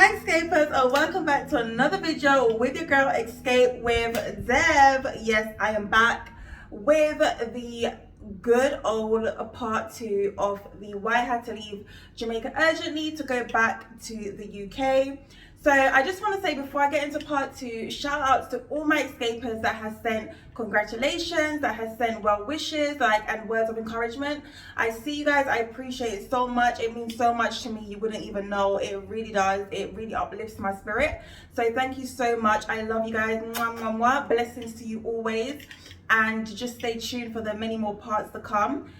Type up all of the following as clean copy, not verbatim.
Hi escapers, and welcome back to another video with your girl Escape with Dev. Yes, I am back with the good old part 2 of the why I had to leave Jamaica urgently to go back to the UK. So I just want to say before I get into part 2, shout outs to all my escapers that has sent congratulations, that has sent well wishes, and words of encouragement. I see you guys, I appreciate it so much. It means so much to me, you wouldn't even know. It really does. It really uplifts my spirit. So thank you so much. I love you guys. Mwah, mwah, mwah. Blessings to you always. And just stay tuned for the many more parts to come.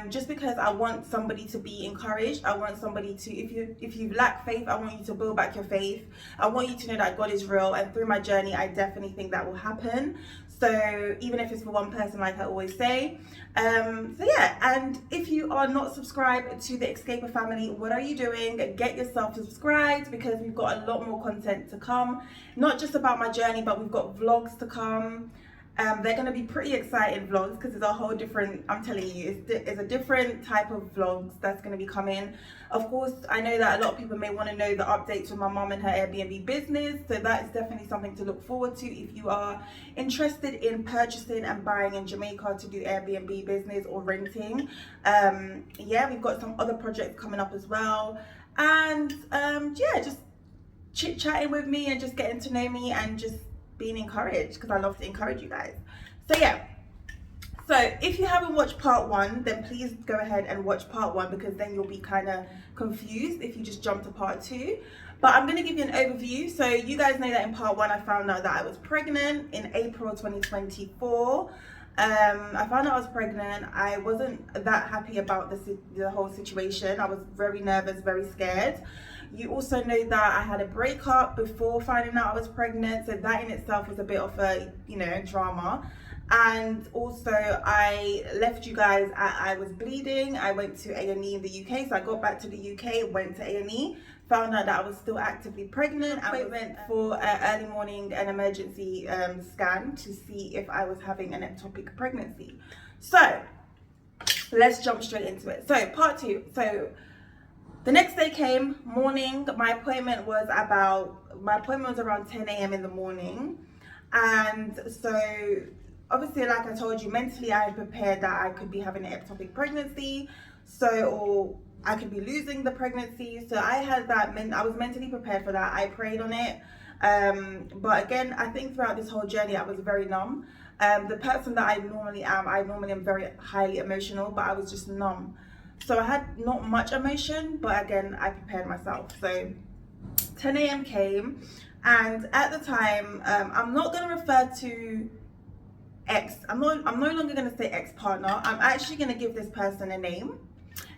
Just because I want somebody to be encouraged. I want somebody to, if you lack faith, I want you to build back your faith. I want you to know that God is real, and through my journey I definitely think that will happen. So even if it's for one person, like I always say. So yeah, and if you are not subscribed to the Escaper family, what are you doing? Get yourself subscribed, because we've got a lot more content to come, not just about my journey, but we've got vlogs to come. They're going to be pretty exciting vlogs, because it's a whole different, I'm telling you, it's a different type of vlogs that's going to be coming. Of course, I know that a lot of people may want to know the updates with my mom and her Airbnb business, so that is definitely something to look forward to if you are interested in purchasing and buying in Jamaica to do Airbnb business or renting. Yeah, we've got some other projects coming up as well, and yeah, just chit-chatting with me and just getting to know me and just being encouraged, because I love to encourage you guys. So yeah, so if you haven't watched part 1, then please go ahead and watch part 1, because then you'll be kind of confused if you just jump to part 2. But I'm going to give you an overview. So you guys know that in part 1 I found out that I was pregnant in April 2024. I found out I was pregnant. I wasn't that happy about the whole situation. I was very nervous, very scared. You also know that I had a breakup before finding out I was pregnant, so that in itself was a bit of a, drama. And also I left you guys I was bleeding. I went to A&E in the UK, so I got back to the UK, went to A&E, found out that I was still actively pregnant. I went for an early morning and emergency scan to see if I was having an ectopic pregnancy. So let's jump straight into it. So part 2. So the next day came, morning. My appointment was around 10 a.m. in the morning. And so obviously, like I told you, mentally I had prepared that I could be having an ectopic pregnancy, or I could be losing the pregnancy. So I had that, I was mentally prepared for that. I prayed on it. But again, I think throughout this whole journey, I was very numb. The person that I normally am very highly emotional, but I was just numb. So I had not much emotion, but again, I prepared myself. So 10 a.m. came, and at the time, I'm not going to refer to I'm no longer going to say ex-partner. I'm actually going to give this person a name,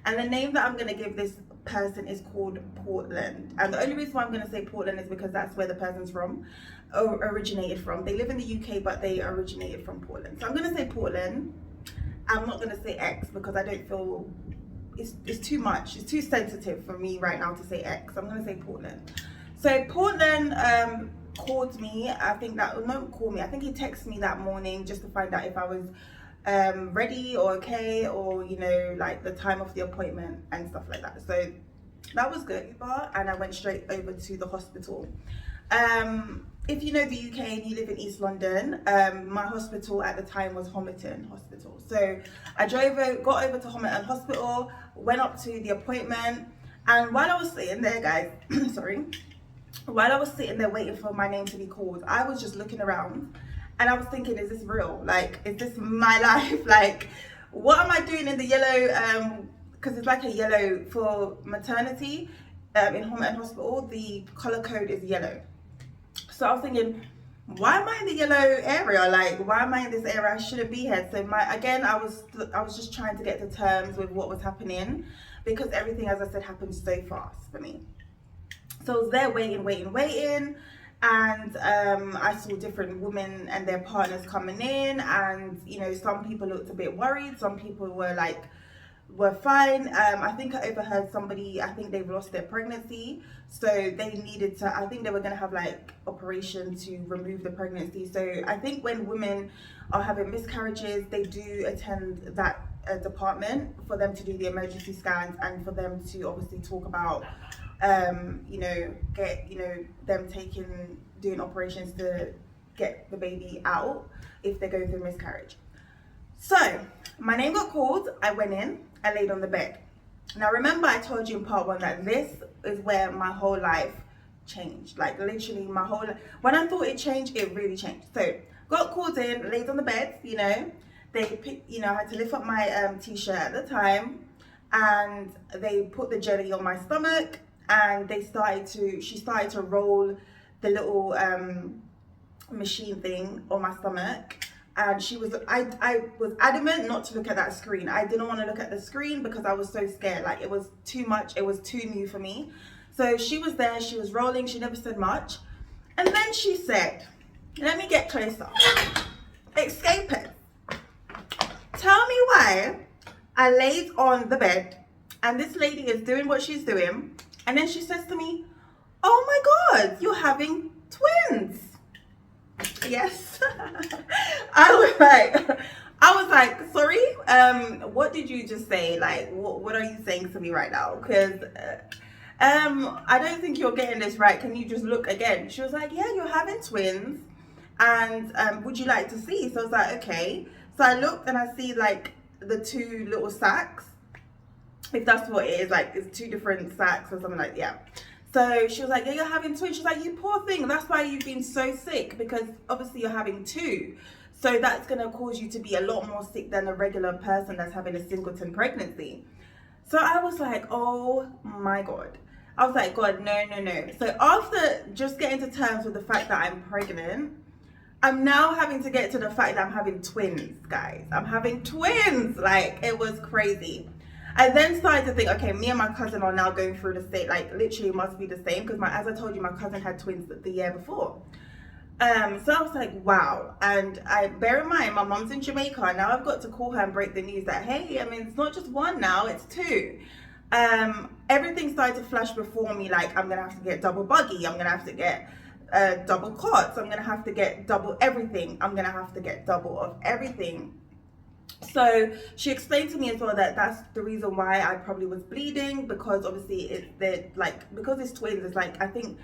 and the name that I'm going to give this person is called Portland. And the only reason why I'm going to say Portland is because that's where the person's from, or originated from. They live in the UK, but they originated from Portland. So I'm going to say Portland. I'm not going to say ex, because I don't feel it's too much. It's too sensitive for me right now to say ex. I'm going to say Portland. So Portland called me. I think he texted me that morning just to find out if I was ready or okay, or like the time of the appointment and stuff like that. So that was good. And I went straight over to the hospital. If you know the UK and you live in East London, my hospital at the time was Homerton Hospital. So I got over to Homerton Hospital, went up to the appointment, and while I was sitting there, guys, while I was sitting there waiting for my name to be called, I was just looking around, and I was thinking, is this real? Like, is this my life? Like, what am I doing in the yellow? Because it's like a yellow for maternity in Homerton Hospital. The color code is yellow. So I was thinking, why am I in the yellow area? Like, why am I in this area? I shouldn't be here. So I was just trying to get to terms with what was happening, because everything, as I said, happened so fast for me. So I was there waiting, and I saw different women and their partners coming in, and some people looked a bit worried. Some people were fine. I think I overheard somebody, I think they've lost their pregnancy, so they needed to, I think they were going to have operation to remove the pregnancy. So I think when women are having miscarriages, they do attend that department for them to do the emergency scans, and for them to obviously talk about you know, get, you know, them doing operations to get the baby out if they go through miscarriage. So my name got called, I went in, I laid on the bed. Now remember I told you in part 1 that this is where my whole life changed. Like literally my whole life. When I thought it changed, it really changed. So got called in, laid on the bed, you know. They picked, you know, I had to lift up my t-shirt at the time, and they put the jelly on my stomach, and she started to roll the little machine thing on my stomach. And I was adamant not to look at that screen. I didn't want to look at the screen because I was so scared. Like it was too much. It was too new for me. So she was there. She was rolling. She never said much. And then she said, let me get closer. Escapist, tell me why I laid on the bed and this lady is doing what she's doing. And then she says to me, oh my God, you're having twins. Yes. I was like, sorry, what did you just say? Like, what are you saying to me right now? Because I don't think you're getting this right. Can you just look again? She was like, yeah, you're having twins, and would you like to see? So I was like, okay. So I looked and I see like the 2 little sacs, if that's what it is, like it's 2 different sacs or something like that. Yeah. So she was like, yeah, you're having twins. She's like, you poor thing. That's why you've been so sick, because obviously you're having 2. So that's going to cause you to be a lot more sick than a regular person that's having a singleton pregnancy. So I was like, oh my God. I was like, God, no. So after just getting to terms with the fact that I'm pregnant, I'm now having to get to the fact that I'm having twins, guys. I'm having twins. Like, it was crazy. I then started to think, okay, me and my cousin are now going through the same, like literally it must be the same, because as I told you, my cousin had twins the year before. So I was like, wow. And I bear in mind, my mom's in Jamaica, and now I've got to call her and break the news that, hey, I mean, it's not just 1 now, it's 2. Everything started to flash before me, like I'm gonna have to get double buggy, I'm gonna have to get double cots, I'm gonna have to get double everything, I'm gonna have to get double of everything. So she explained to me as well that that's the reason why I probably was bleeding, because obviously because it's twins, it's like, I think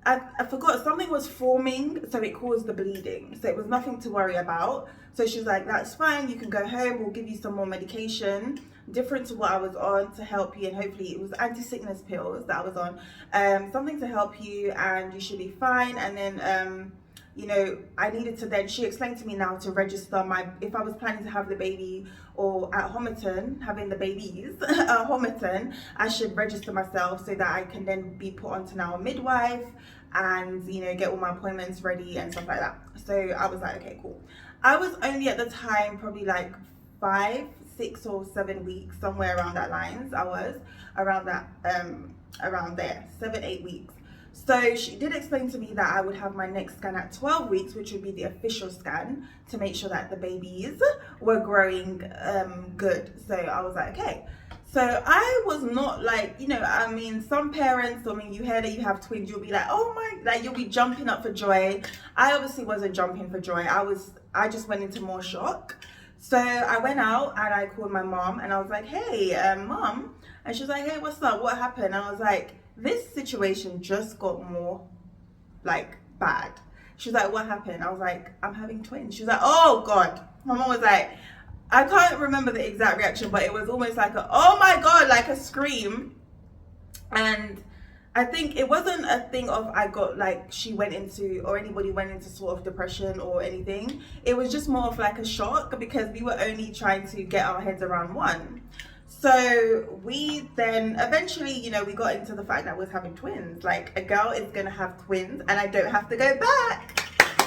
I forgot, something was forming, so it caused the bleeding. So it was nothing to worry about. So she was like, that's fine, you can go home, we'll give you some more medication different to what I was on to help you, and hopefully it was anti-sickness pills that I was on, something to help you, and you should be fine. And then you know, I needed to then, she explained to me now to register if I was planning to have the baby, or at Homerton, having the babies at Homerton, I should register myself so that I can then be put onto now a midwife and, you know, get all my appointments ready and stuff like that. So I was like, okay, cool. I was only at the time probably like 5, 6 or 7 weeks, somewhere around that lines. I was around that, around there, 7, 8 weeks. So she did explain to me that I would have my next scan at 12 weeks, which would be the official scan, to make sure that the babies were growing good. So I was like, okay. So I was not like, you know, I mean, some parents, I mean, you hear that you have twins, you'll be like, oh my, like you'll be jumping up for joy. I obviously wasn't jumping for joy. I just went into more shock. So I went out and I called my mom and I was like, hey, mom. And she was like, hey, what's up? What happened? And I was like, this situation just got more like bad. She was like, what happened? I was like, I'm having twins. She was like, oh God. My mom was like, I can't remember the exact reaction, but it was almost like a, oh my God, like a scream. And I think it wasn't a thing of I got like, she went into, or anybody went into sort of depression or anything. It was just more of like a shock, because we were only trying to get our heads around one. So we then eventually, you know, we got into the fact that we was having twins. Like, a girl is gonna have twins and I don't have to go back.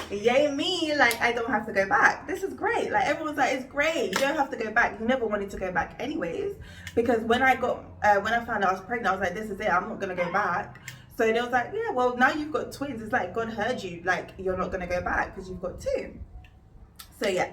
Yay me, like I don't have to go back. This is great. Like everyone's like, it's great, you don't have to go back. You never wanted to go back anyways, because when I found out I was pregnant, I was like, this is it, I'm not gonna go back. So they was like, yeah, well now you've got twins, it's like God heard you, like you're not gonna go back because you've got 2. So yeah.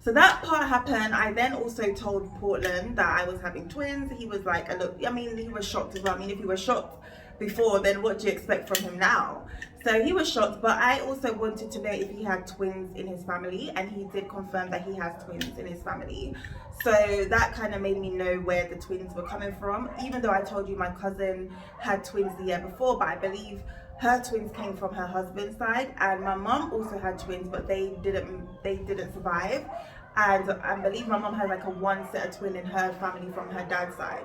So that part happened. I then also told Portland that I was having twins. He was like, look, I mean, he was shocked as well. I mean, if he was shocked before, then what do you expect from him now? So he was shocked, but I also wanted to know if he had twins in his family, and he did confirm that he has twins in his family. So that kind of made me know where the twins were coming from, even though I told you my cousin had twins the year before, but I believe her twins came from her husband's side, and my mum also had twins, but they didn't survive. And I believe my mum had like a one set of twin in her family from her dad's side.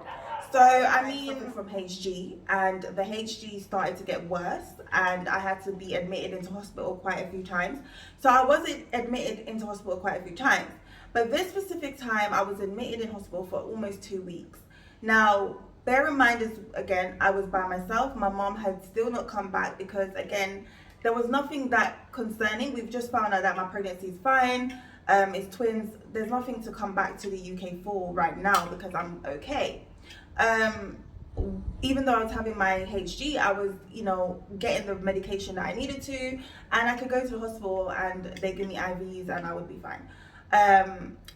So I mean, from HG, and the HG started to get worse, and I had to be admitted into hospital quite a few times. So I wasn't admitted into hospital quite a few times, but this specific time I was admitted in hospital for almost 2 weeks. Now, bear in mind, again, I was by myself. My mom had still not come back because, again, there was nothing that concerning. We've just found out that my pregnancy is fine. It's twins. There's nothing to come back to the UK for right now because I'm okay. Even though I was having my HG, I was, getting the medication that I needed to, and I could go to the hospital and they give me IVs and I would be fine.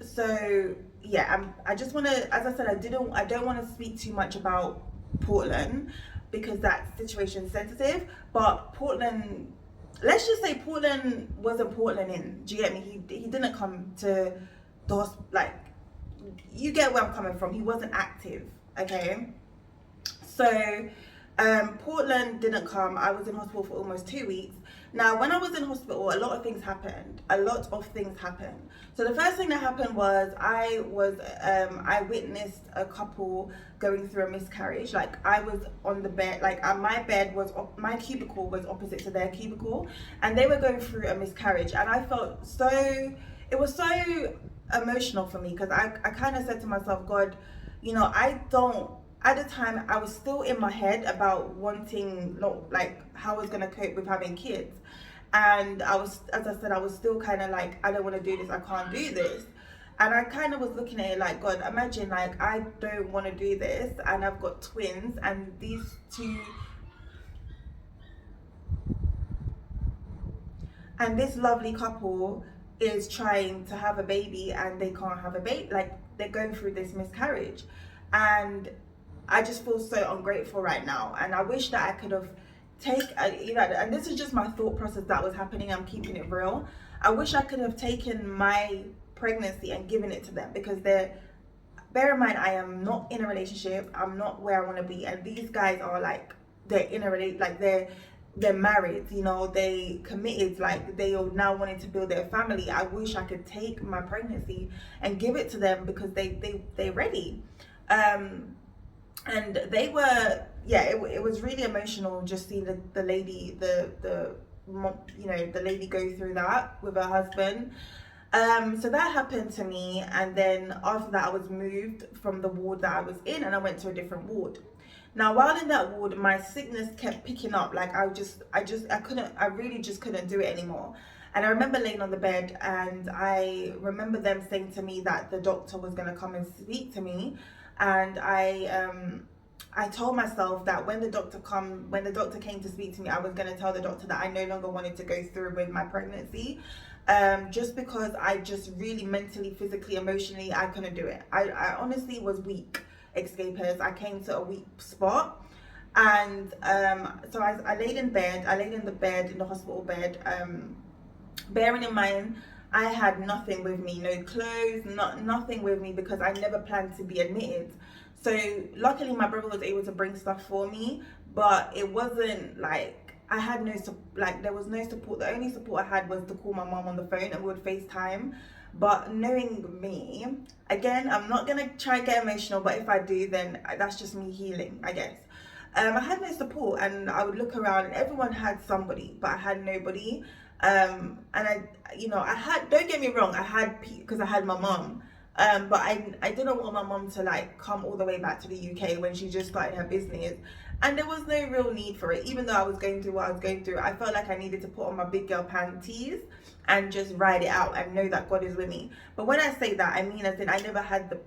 So yeah, I just want to, as I said, I don't want to speak too much about Portland because that situation's sensitive, but Portland, let's just say Portland wasn't Portland in, do you get me? He didn't come to the hospital, like, you get where I'm coming from. He wasn't active, okay? So Portland didn't come. I was in hospital for almost 2 weeks. Now, when I was in hospital, a lot of things happened. So the first thing that happened was I witnessed a couple going through a miscarriage. Like, I was on the bed, like my cubicle was opposite to their cubicle, and they were going through a miscarriage, and I felt it was so emotional for me because I kind of said to myself, God, at the time I was still in my head about wanting, like, how I was going to cope with having kids, and I was, as I said, I was still kind of like, I don't want to do this, I can't do this. And I kind of was looking at it like, God, imagine, like, I don't want to do this and I've got twins, and these two, and this lovely couple is trying to have a baby and they can't have a baby, like, they're going through this miscarriage. And I just feel so ungrateful right now, and I wish that I could have and this is just my thought process that was happening, I'm keeping it real. I wish I could have taken my pregnancy and given it to them, because bear in mind, I am not in a relationship, I'm not where I want to be, and these guys are like, they're in a relationship, like they're married, they committed, like they are now wanting to build their family. I wish I could take my pregnancy and give it to them because they're ready. And they were, it was really emotional just seeing the lady, the lady go through that with her husband. So that happened to me, and then after that I was moved from the ward that I was in and I went to a different ward. Now, while in that ward, my sickness kept picking up. Like, I really just couldn't do it anymore. And I remember laying on the bed, and I remember them saying to me that the doctor was going to come and speak to me. And I told myself that when the doctor came to speak to me, I was going to tell the doctor that I no longer wanted to go through with my pregnancy, just because I just really mentally, physically, emotionally, I couldn't do it. I honestly was weak, escapers. I came to a weak spot, and so I laid in the hospital bed, bearing in mind I had nothing with me, no clothes, nothing with me, because I never planned to be admitted. So luckily my brother was able to bring stuff for me, but it wasn't like I had there was no support. The only support I had was to call my mom on the phone, and we would FaceTime. But knowing me, again, I'm not gonna try and get emotional, but if I do, then that's just me healing, I guess. I had no support, and I would look around and everyone had somebody, but I had nobody. And I had, don't get me wrong, because I had my mom, but I didn't want my mom to like come all the way back to the UK when she just started her business, and there was no real need for it. Even though I was going through what I was going through, I felt like I needed to put on my big girl panties and just ride it out and know that God is with me. But when I say that, I mean as in I never had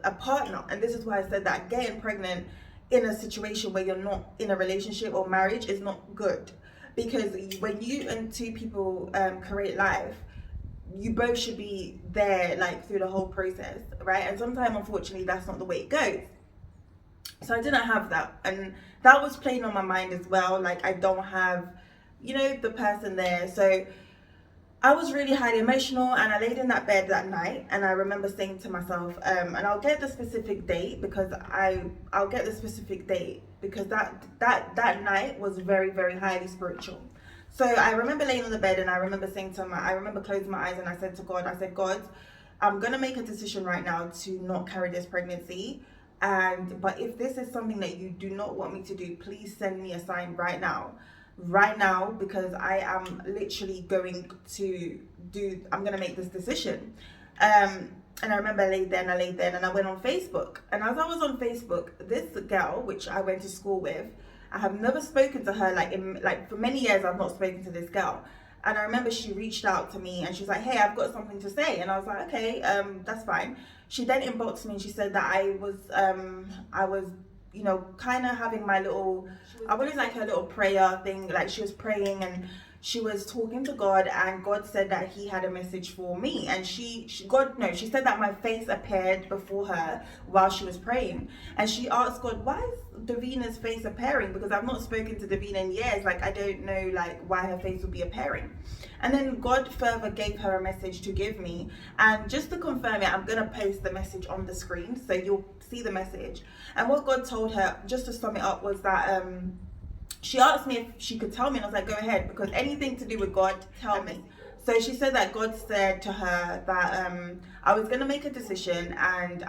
a partner, and this is why I said that getting pregnant in a situation where you're not in a relationship or marriage is not good. Because when you and two people create life, you both should be there, like, through the whole process, right? And sometimes, unfortunately, that's not the way it goes. So I didn't have that, and that was playing on my mind as well. Like, I don't have you know, the person there. So I was really highly emotional, and I laid in that bed that night, and I remember saying to myself, and I'll get the specific date because I'll get the specific date because that night was very, very highly spiritual. So I remember laying on the bed, and I remember saying to I remember closing my eyes, and I said to God, I said, God, I'm gonna make a decision right now to not carry this pregnancy. But if this is something that you do not want me to do, please send me a sign right now, because I am literally going to I'm going to make this decision. And I remember I laid there and I went on Facebook. And as I was on Facebook, this girl, which I went to school with, I have never spoken to her, for many years I've not spoken to this girl. And I remember she reached out to me and she's like, hey, I've got something to say. And I was like, okay, that's fine. She then inboxed me and she said that I was, you know, kind of having my little, I wanted like her little prayer thing, like she was praying and she was talking to God, and God said that he had a message for me. And she said that my face appeared before her while she was praying. And she asked God, why is Davina's face appearing? Because I've not spoken to Davina in years. Like, I don't know like why her face would be appearing. And then God further gave her a message to give me. And just to confirm it, I'm going to post the message on the screen so you'll see the message. And what God told her, just to sum it up, was that she asked me if she could tell me, and I was like, go ahead, because anything to do with God, tell me. So she said that God said to her that I was going to make a decision, and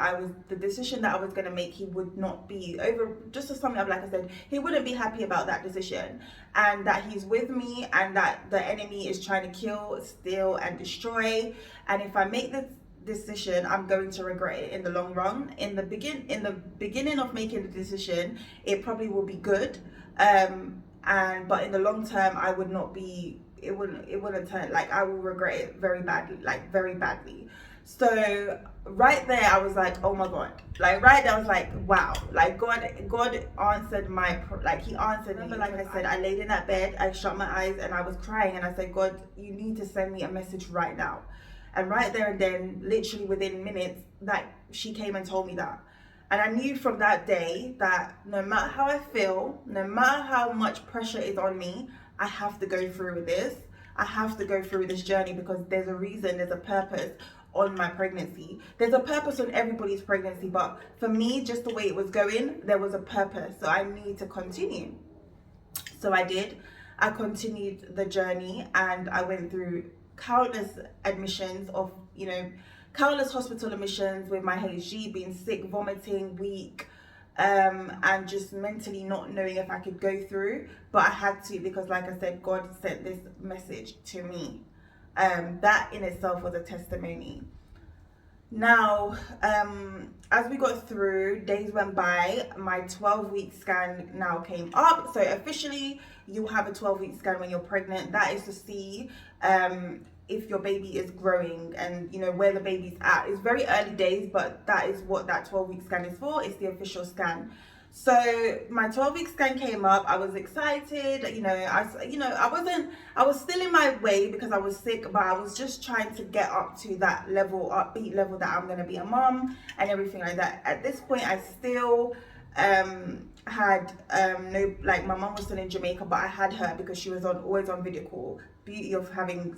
the decision that I was going to make, he would not be over, just to sum it up, like I said, he wouldn't be happy about that decision, and that he's with me, and that the enemy is trying to kill, steal, and destroy. And if I make this decision, I'm going to regret it in the long run. In the beginning of making the decision, it probably will be good, but in the long term, I would not be. It wouldn't turn, like, I will regret it very badly, like very badly. So right there, I was like, oh my God, like right there, I was like, wow, like God answered he answered me. Like I said, I laid in that bed, I shut my eyes, and I was crying, and I said, God, you need to send me a message right now. And right there and then, literally within minutes, that she came and told me that. And I knew from that day that no matter how I feel, no matter how much pressure is on me, I have to go through with this. I have to go through this journey, because there's a reason, there's a purpose on my pregnancy. There's a purpose on everybody's pregnancy, but for me, just the way it was going, there was a purpose. So I need to continue. So I did. I continued the journey, and I went through countless admissions of, you know, countless hospital admissions with my HG, being sick, vomiting, weak, and just mentally not knowing if I could go through. But I had to, because like I said, God sent this message to me. That in itself was a testimony. Now, as we got through, days went by, my 12-week scan now came up. So officially, you have a 12-week scan when you're pregnant. That is to see if your baby is growing and, you know, where the baby's at. It's very early days, but that is what that 12-week scan is for. It's the official scan. So my 12-week scan came up. I was excited. I was still in my way because I was sick, but I was just trying to get up to that level, upbeat level, that I'm going to be a mom and everything like that. At this point, I still had no, like, my mom was still in Jamaica, but I had her because she was always on video call. Beauty of having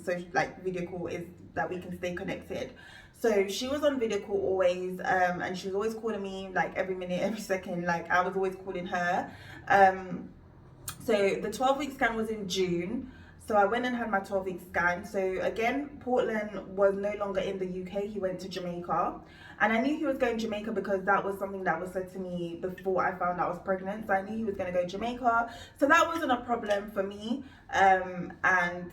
video call is that we can stay connected. So she was on video call always, and she was always calling me, like, every minute, every second. Like, I was always calling her. So the 12-week scan was in June. So I went and had my 12-week scan. So again, Portland was no longer in the UK. He went to Jamaica. And I knew he was going to Jamaica because that was something that was said to me before I found out I was pregnant. So I knew he was going to go to Jamaica. So that wasn't a problem for me. And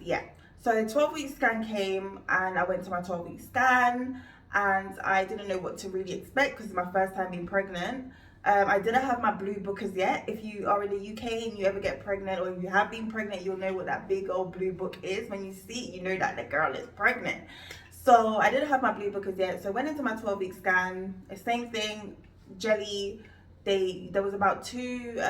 yeah. So 12-week scan came, and I went to my 12-week scan, and I didn't know what to really expect because it's my first time being pregnant. I didn't have my blue book as yet. If you are in the UK and you ever get pregnant, or you have been pregnant, you'll know what that big old blue book is. When you see it, you know that the girl is pregnant. So I didn't have my blue book as yet. So I went into my 12-week scan, same thing, jelly. There was about 2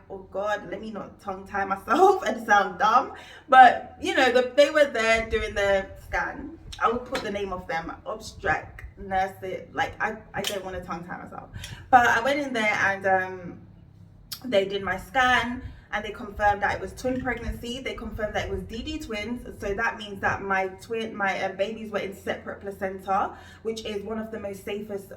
oh God, let me not tongue tie myself and sound dumb, but you know, they were there doing the scan. I will put the name of them, obstetric nurse. Like, I don't want to tongue tie myself, but I went in there and they did my scan, and they confirmed that it was twin pregnancy. They confirmed that it was DD twins, so that means that my babies were in separate placenta, which is one of the most safest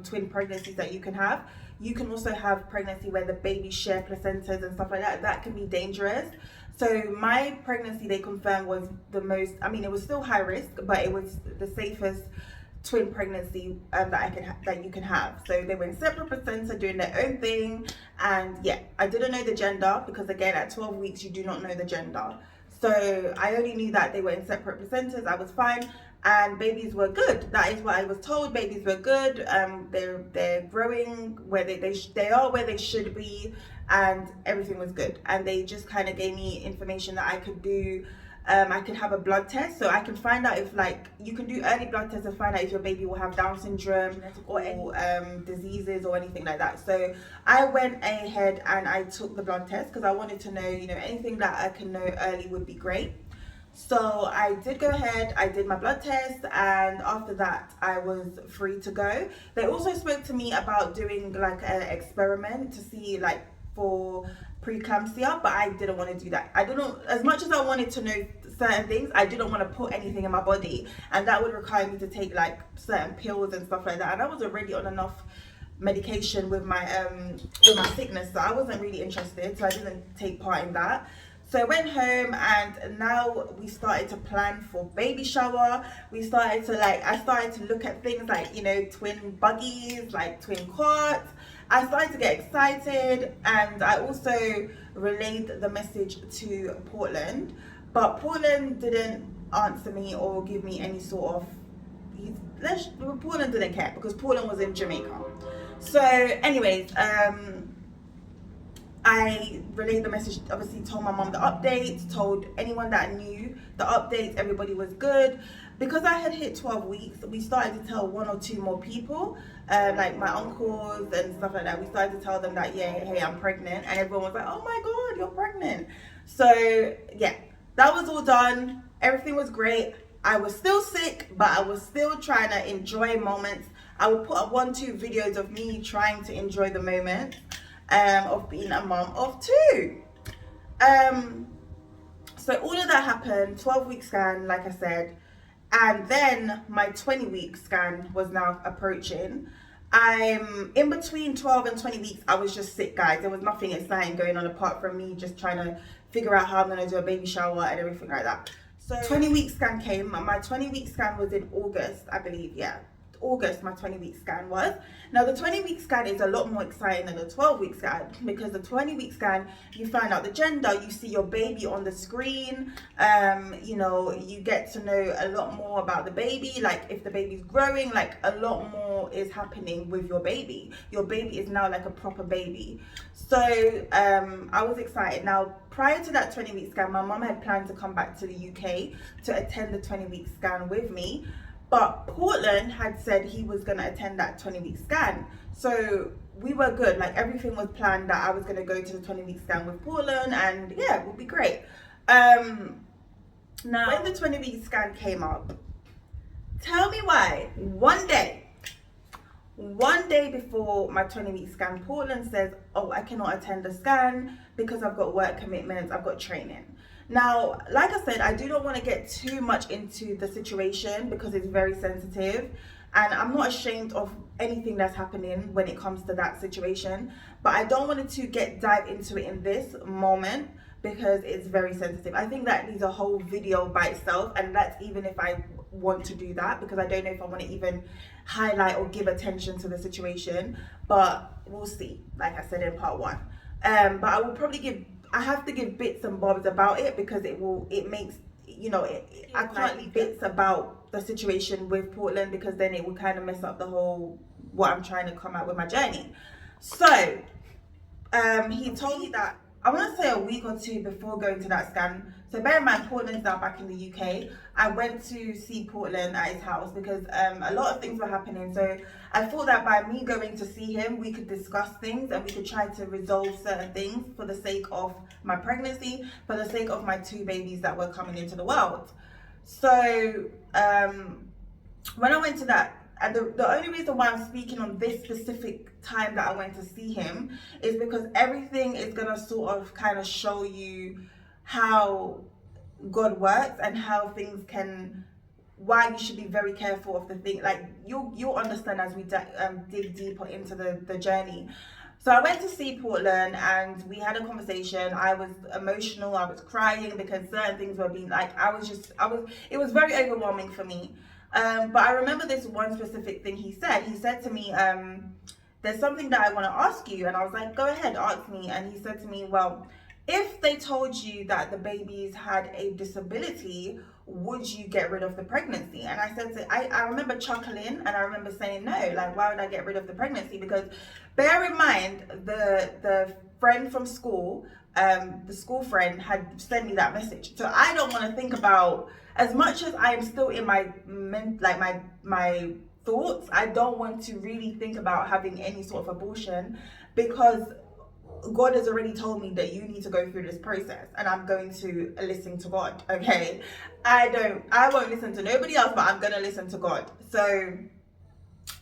twin pregnancies that you can have. You can also have pregnancy where the babies share placentas and stuff like that. That can be dangerous. So my pregnancy, they confirmed, was the most, I mean, it was still high risk, but it was the safest twin pregnancy that you can have. So they were in separate placenta doing their own thing. And yeah, I didn't know the gender because, again, at 12 weeks, you do not know the gender. So I only knew that they were in separate placentas. I was fine. And babies were good. That is what I was told. Babies were good. They're growing where they are where they should be, and everything was good. And they just kind of gave me information that I could do. I could have a blood test, so I can find out if, like, you can do early blood tests to find out if your baby will have Down syndrome or any diseases or anything like that. So I went ahead and I took the blood test because I wanted to know, anything that I can know early would be great. So I did go ahead, I did my blood test, and after that I was free to go. They also spoke to me about doing like an experiment to see, like, for preeclampsia, but I didn't want to do that. I don't know, as much as I wanted to know certain things, I didn't want to put anything in my body, and that would require me to take like certain pills and stuff like that, and I was already on enough medication with my sickness, so I wasn't really interested, so I didn't take part in that. So I went home, and now we started to plan for baby shower. I started to look at things like, twin buggies, like twin cots. I started to get excited, and I also relayed the message to Portland, but Portland didn't answer me or give me any sort of, Portland didn't care because Portland was in Jamaica. So anyways, I relayed the message, obviously told my mom the updates, told anyone that knew the updates, everybody was good. Because I had hit 12 weeks, we started to tell one or two more people, like my uncles and stuff like that. We started to tell them that, yeah, hey, I'm pregnant. And everyone was like, oh my God, you're pregnant. So yeah, that was all done. Everything was great. I was still sick, but I was still trying to enjoy moments. I would put up 1-2 videos of me trying to enjoy the moment. Of being a mom of 2. So all of that happened, 12-week scan, like I said, and then my 20-week scan was now approaching. I'm in between 12 and 20 weeks. I was just sick, guys. There was nothing exciting going on apart from me just trying to figure out how I'm going to do a baby shower and everything like that. So 20-week scan came. My 20-week scan was in August, I believe. Yeah, August my 20-week scan was. Now the 20-week scan is a lot more exciting than the 12-week scan, because the 20-week scan, you find out the gender, you see your baby on the screen, you get to know a lot more about the baby, like if the baby's growing, like a lot more is happening with your baby. Your baby is now like a proper baby. So I was excited. Now prior to that 20-week scan, my mum had planned to come back to the UK to attend the 20-week scan with me. But Portland had said he was going to attend that 20-week scan. So we were good. Like, everything was planned that I was going to go to the 20-week scan with Portland, and yeah, it would be great. Now, when the 20-week scan came up, tell me why one day before my 20-week scan, Portland says, oh, I cannot attend the scan because I've got work commitments, I've got training. Now, like I said, I do not want to get too much into the situation because it's very sensitive, and I'm not ashamed of anything that's happening when it comes to that situation, but I don't want to dive into it in this moment because it's very sensitive. I think that needs a whole video by itself, and that's even if I want to do that, because I don't know if I want to even highlight or give attention to the situation, but we'll see, like I said in part 1. But I will probably I have to give bits and bobs about it because I can't leave bits about the situation with Portland because then it will kind of mess up the whole, what I'm trying to come out with my journey. So, he told me that, I want to say a week or 2 before going to that scan. So bear in mind, Portland's now back in the UK. I went to see Portland at his house because a lot of things were happening. So I thought that by me going to see him, we could discuss things and we could try to resolve certain things for the sake of my pregnancy, for the sake of my 2 babies that were coming into the world. So when I went to that and the only reason why I'm speaking on this specific time that I went to see him is because everything is going to sort of kind of show you how God works and how things can, why you should be very careful of the thing. Like you'll understand as we dig deeper into the journey. So I went to see Portland and we had a conversation. I was emotional. I was crying because certain things were being like, it was very overwhelming for me. But I remember this one specific thing he said. He said to me, there's something that I want to ask you. And I was like, go ahead, ask me. And he said to me, well, if they told you that the babies had a disability, would you get rid of the pregnancy? And I said I remember chuckling and I remember saying no, like why would I get rid of the pregnancy? Because bear in mind the friend from school, the school friend had sent me that message. So I don't want to think about, as much as I am still in my thoughts, I don't want to really think about having any sort of abortion because God has already told me that you need to go through this process and I'm going to listen to God, okay? I won't listen to nobody else, but I'm going to listen to God. So,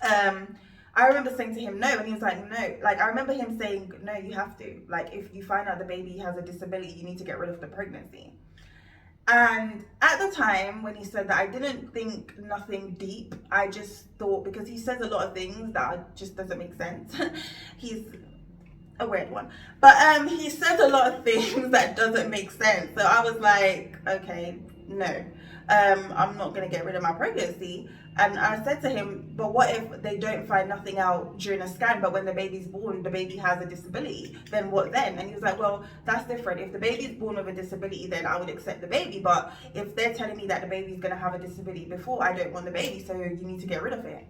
I remember saying to him no, and he was like, no. Like, I remember him saying, no, you have to. Like, if you find out the baby has a disability, you need to get rid of the pregnancy. And at the time when he said that, I didn't think nothing deep. I just thought, because he says a lot of things that just doesn't make sense. He's a weird one, but he says a lot of things that doesn't make sense. So I was like, okay, no, I'm not gonna get rid of my pregnancy. And I said to him, but what if they don't find nothing out during a scan, but when the baby's born, the baby has a disability, then what then? And he was like, well, that's different. If the baby's born with a disability, then I would accept the baby. But if they're telling me that the baby's gonna have a disability before, I don't want the baby, so you need to get rid of it.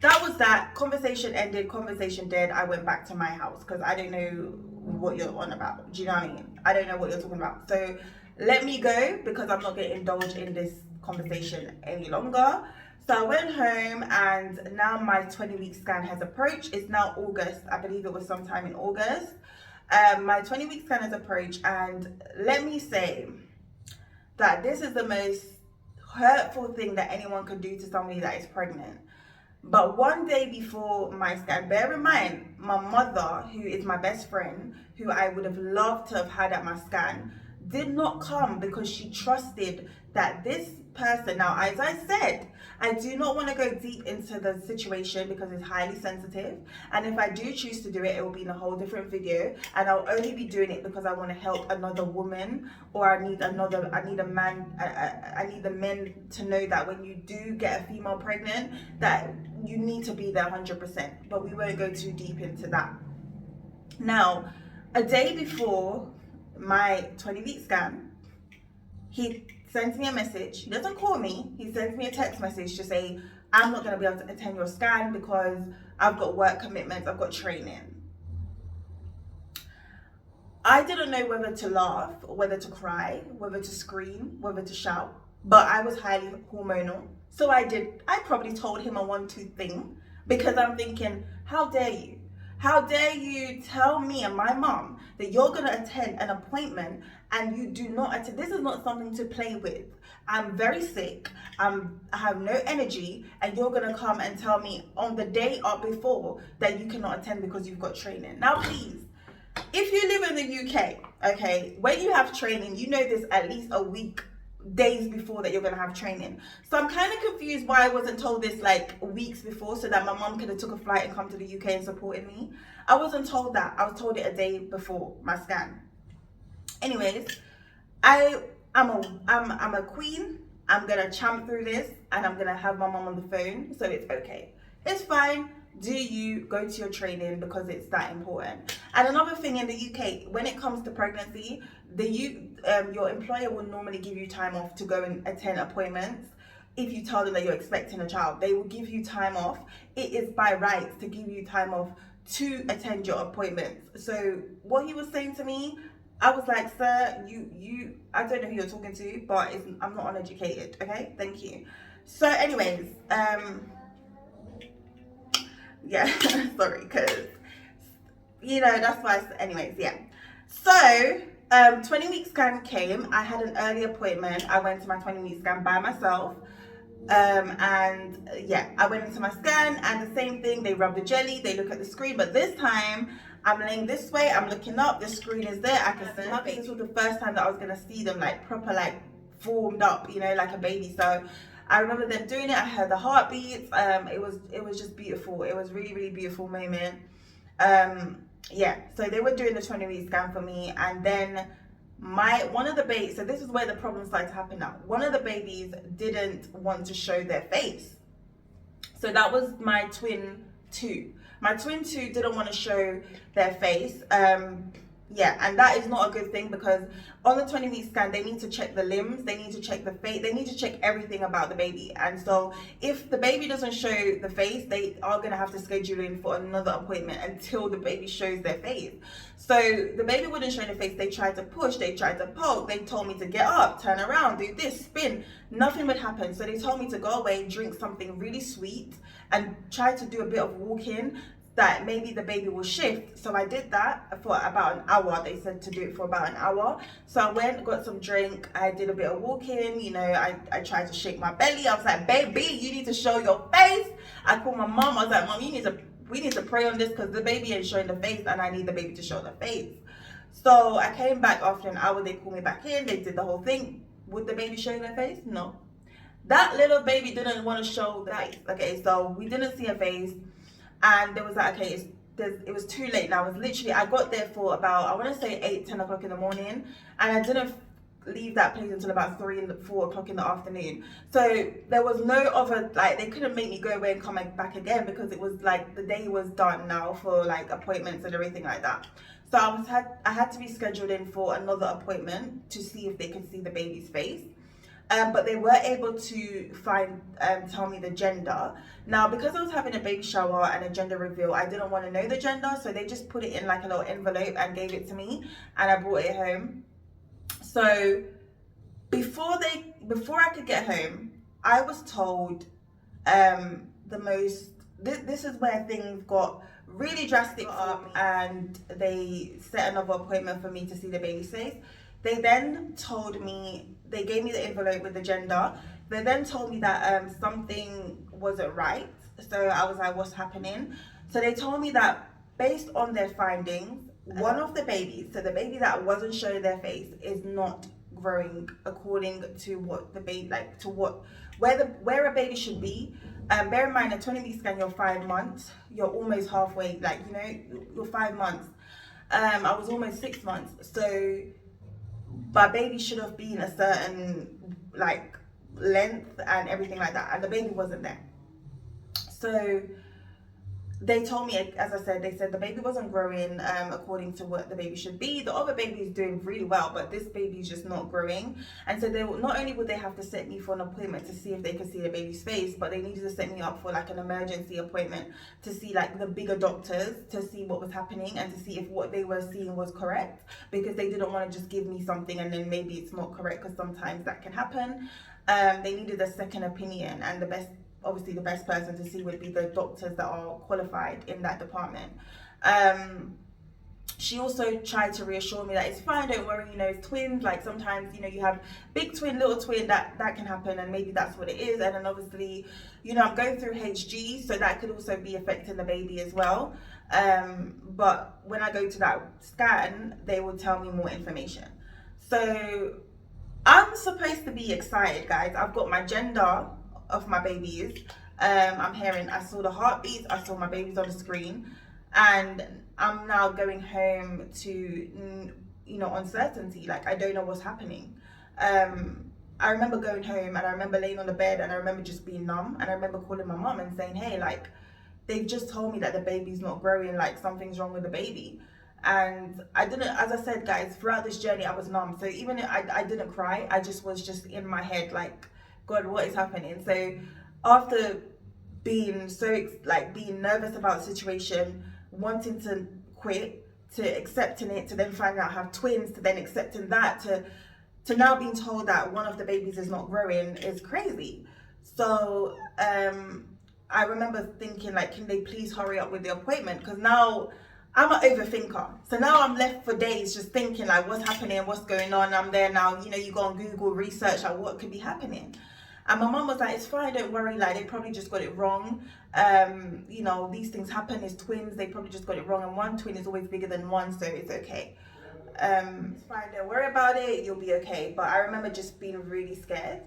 That was that. Conversation ended, conversation dead. I went back to my house because I don't know what you're on about. Do you know what I mean? I don't know what you're talking about. So let me go because I'm not going to indulge in this conversation any longer. So I went home and now my 20-week scan has approached. It's now August. I believe it was sometime in August. My 20-week scan has approached, and let me say that this is the most hurtful thing that anyone could do to somebody that is pregnant. But one day before my scan, bear in mind, my mother, who is my best friend, who I would have loved to have had at my scan, did not come because she trusted that this person, now as I said, I do not want to go deep into the situation because it's highly sensitive, and if I do choose to do it, it will be in a whole different video, and I'll only be doing it because I want to help another woman, or I need the men to know that when you do get a female pregnant, that you need to be there 100%, but we won't go too deep into that. Now, a day before my 20-week scan, he sends me a message. He doesn't call me. He sends me a text message to say, I'm not going to be able to attend your scan because I've got work commitments, I've got training. I didn't know whether to laugh, or whether to cry, whether to scream, whether to shout, but I was highly hormonal. So I probably told him a 1-2 thing because I'm thinking, how dare you? How dare you tell me and my mom that you're going to attend an appointment and you do not attend? This is not something to play with. I'm very sick. I have no energy, and you're going to come and tell me on the day or before that you cannot attend because you've got training. Now, please, if you live in the UK, okay, when you have training, you know this at least a week, days before that you're going to have training. So I'm kind of confused why I wasn't told this like weeks before so that my mom could have took a flight and come to the UK and supported me. I wasn't told that. I was told it a day before my scan. Anyways, I'm a queen. I'm going to champ through this and I'm going to have my mom on the phone, so it's okay. It's fine. Do you go to your training because it's that important? And another thing in the UK, when it comes to pregnancy, your employer will normally give you time off to go and attend appointments. If you tell them that you're expecting a child, they will give you time off. It is by rights to give you time off to attend your appointments. So what he was saying to me, I was like, sir, I don't know who you're talking to, but I'm not uneducated. Okay, thank you. So anyways, yeah, sorry, because that's why. Anyways, yeah. So 20-week scan came. I had an early appointment. I went to my 20-week scan by myself. And yeah, I went into my scan and the same thing, they rub the jelly, they look at the screen, but this time I'm laying this way, I'm looking up, the screen is there, I can see my baby. This was the first time that I was gonna see them like proper, like formed up, you know, like a baby. So I remember them doing it, I heard the heartbeats, it was just beautiful. It was really, really beautiful moment. Yeah, so they were doing the 20-week scan for me, and then one of the babies, so this is where the problem started to happen now. One of the babies didn't want to show their face. So that was my twin two. My twin two didn't want to show their face. Yeah, and that is not a good thing, because on the 20-week scan, they need to check the limbs, they need to check the face, they need to check everything about the baby. And so if the baby doesn't show the face, they are going to have to schedule in for another appointment until the baby shows their face. So the baby wouldn't show their face. They tried to push, they tried to poke, they told me to get up, turn around, do this, spin. Nothing would happen. So they told me to go away, drink something really sweet, and try to do a bit of walking, that maybe the baby will shift. So I did that for about an hour. They said to do it for about an hour. So I went, got some drink, I did a bit of walking, you know, I tried to shake my belly. I was like, baby, you need to show your face. I called my mom, I was like, Mom, we need to pray on this, because the baby ain't showing the face and I need the baby to show the face. So I came back after an hour, they called me back in, they did the whole thing. Would the baby show their face? No. That little baby didn't want to show the face. Okay, so we didn't see her face. And there was like, okay, it was too late now. It was literally, I got there for about, I want to say 8-10 o'clock in the morning, and I didn't leave that place until about 3-4 o'clock in the afternoon. So there was no other, like, they couldn't make me go away and come back again, because it was like the day was done now for like appointments and everything like that. So I had to be scheduled in for another appointment to see if they could see the baby's face. But they were able to tell me the gender. Now, because I was having a baby shower and a gender reveal, I didn't want to know the gender, so they just put it in like a little envelope and gave it to me, and I brought it home. So before I could get home, I was told this is where things got really drastic up, and they set another appointment for me to see the baby's face. They then told me, they gave me the envelope with the gender. They then told me that something wasn't right. So I was like, what's happening? So they told me that based on their findings, one of the babies, so the baby that wasn't showing their face, is not growing according to what the baby, like to what, where a baby should be. Bear in mind, a 20-week scan, you're 5 months. You're almost halfway, like, you know, you're 5 months. I was almost 6 months. So my baby should have been a certain like length and everything like that, and the baby wasn't there. So they told me, as I said, they said the baby wasn't growing according to what the baby should be. The other baby is doing really well, but this baby is just not growing. And so not only would they have to set me for an appointment to see if they could see the baby's face, but they needed to set me up for like an emergency appointment to see like the bigger doctors, to see what was happening and to see if what they were seeing was correct, because they didn't want to just give me something and then maybe it's not correct, because sometimes that can happen. They needed a second opinion, and the best person to see would be the doctors that are qualified in that department. She also tried to reassure me that it's fine, don't worry, you know, it's twins, like sometimes, you know, you have big twin, little twin, that can happen, and maybe that's what it is. And then obviously, you know, I'm going through HG, so that could also be affecting the baby as well. But when I go to that scan, they will tell me more information. So I'm supposed to be excited, guys. I've got my gender of my babies. I saw the heartbeats, I saw my babies on the screen, and I'm now going home to, you know, uncertainty. Like, I don't know what's happening. I remember going home, and I remember laying on the bed, and I remember just being numb, and I remember calling my mom and saying, hey, like, they've just told me that the baby's not growing, like something's wrong with the baby. And I didn't, as I said, guys, throughout this journey I was numb, so even if I didn't cry, I just was just in my head like, God, what is happening? So after being being nervous about the situation, wanting to quit, to accepting it, to then finding out I have twins, to then accepting that, to now being told that one of the babies is not growing, is crazy. So I remember thinking, like, can they please hurry up with the appointment? Because now I'm an overthinker. So now I'm left for days just thinking, like, what's happening, what's going on. I'm there now, you know, you go on Google, research, like, what could be happening. And my mom was like, it's fine, don't worry, like they probably just got it wrong. You know, these things happen, as twins, they probably just got it wrong, and one twin is always bigger than one, so it's okay. It's fine, don't worry about it, you'll be okay. But I remember just being really scared.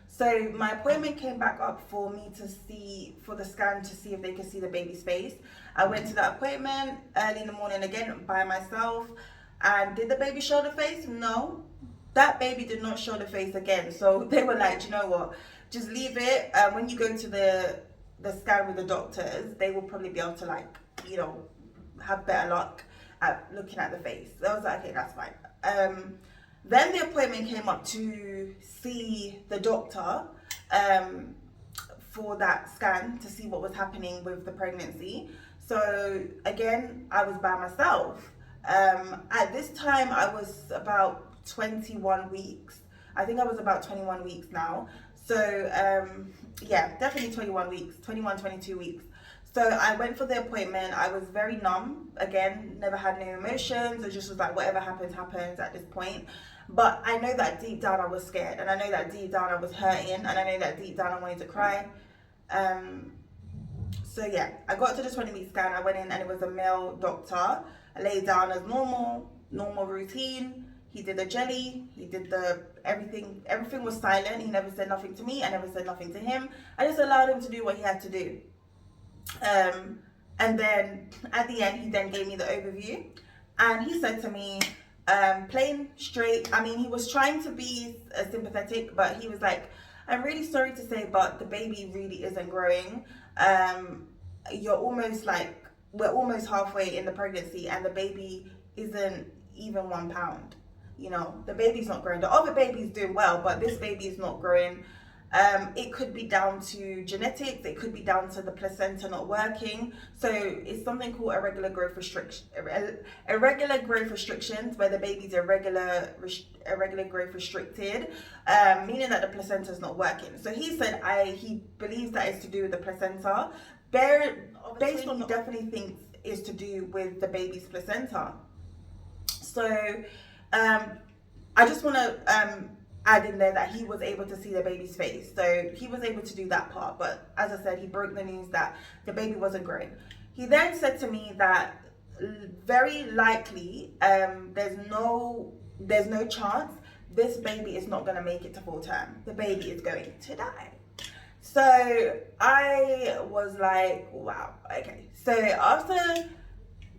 So my appointment came back up for me to see, for the scan, to see if they could see the baby's face. I went to that appointment early in the morning again by myself. And did the baby show the face? No, that baby did not show the face again. So they were like, you know what, just leave it. When you go to the scan with the doctors, they will probably be able to, like, you know, have better luck at looking at the face. So I was like, okay, that's fine. Then the appointment came up to see the doctor for that scan to see what was happening with the pregnancy. So again, I was by myself. At this time, I was about 21 weeks. I think I was about 21 weeks now. So yeah, definitely 21 weeks, 21, 22 weeks. So I went for the appointment. I was very numb. Again, never had no emotions. It just was like, whatever happens, happens at this point. But I know that deep down I was scared. And I know that deep down I was hurting. And I know that deep down I wanted to cry. So yeah, I got to the 20-week scan. I went in and it was a male doctor. I laid down as normal routine. He did the jelly, he did the everything was silent. He never said nothing to me, I never said nothing to him. I just allowed him to do what he had to do. And then at the end, he then gave me the overview. And he said to me, plain straight, I mean, he was trying to be sympathetic, but he was like, I'm really sorry to say, but the baby really isn't growing. You're almost like, we're almost halfway in the pregnancy and the baby isn't even 1 pound. You know, the baby's not growing. The other baby's doing well, but this baby is not growing. It could be down to genetics. It could be down to the placenta not working. So it's something called irregular growth restrictions, where the baby's irregular growth restricted, meaning that the placenta is not working. So he said he believes that it's to do with the placenta. Based on, he definitely thinks is to do with the baby's placenta. So I just want to add in there that he was able to see the baby's face. So he was able to do that part. But as I said, he broke the news that the baby wasn't growing. He then said to me that very likely there's no chance this baby is not going to make it to full term. The baby is going to die. So I was like, wow, okay. So after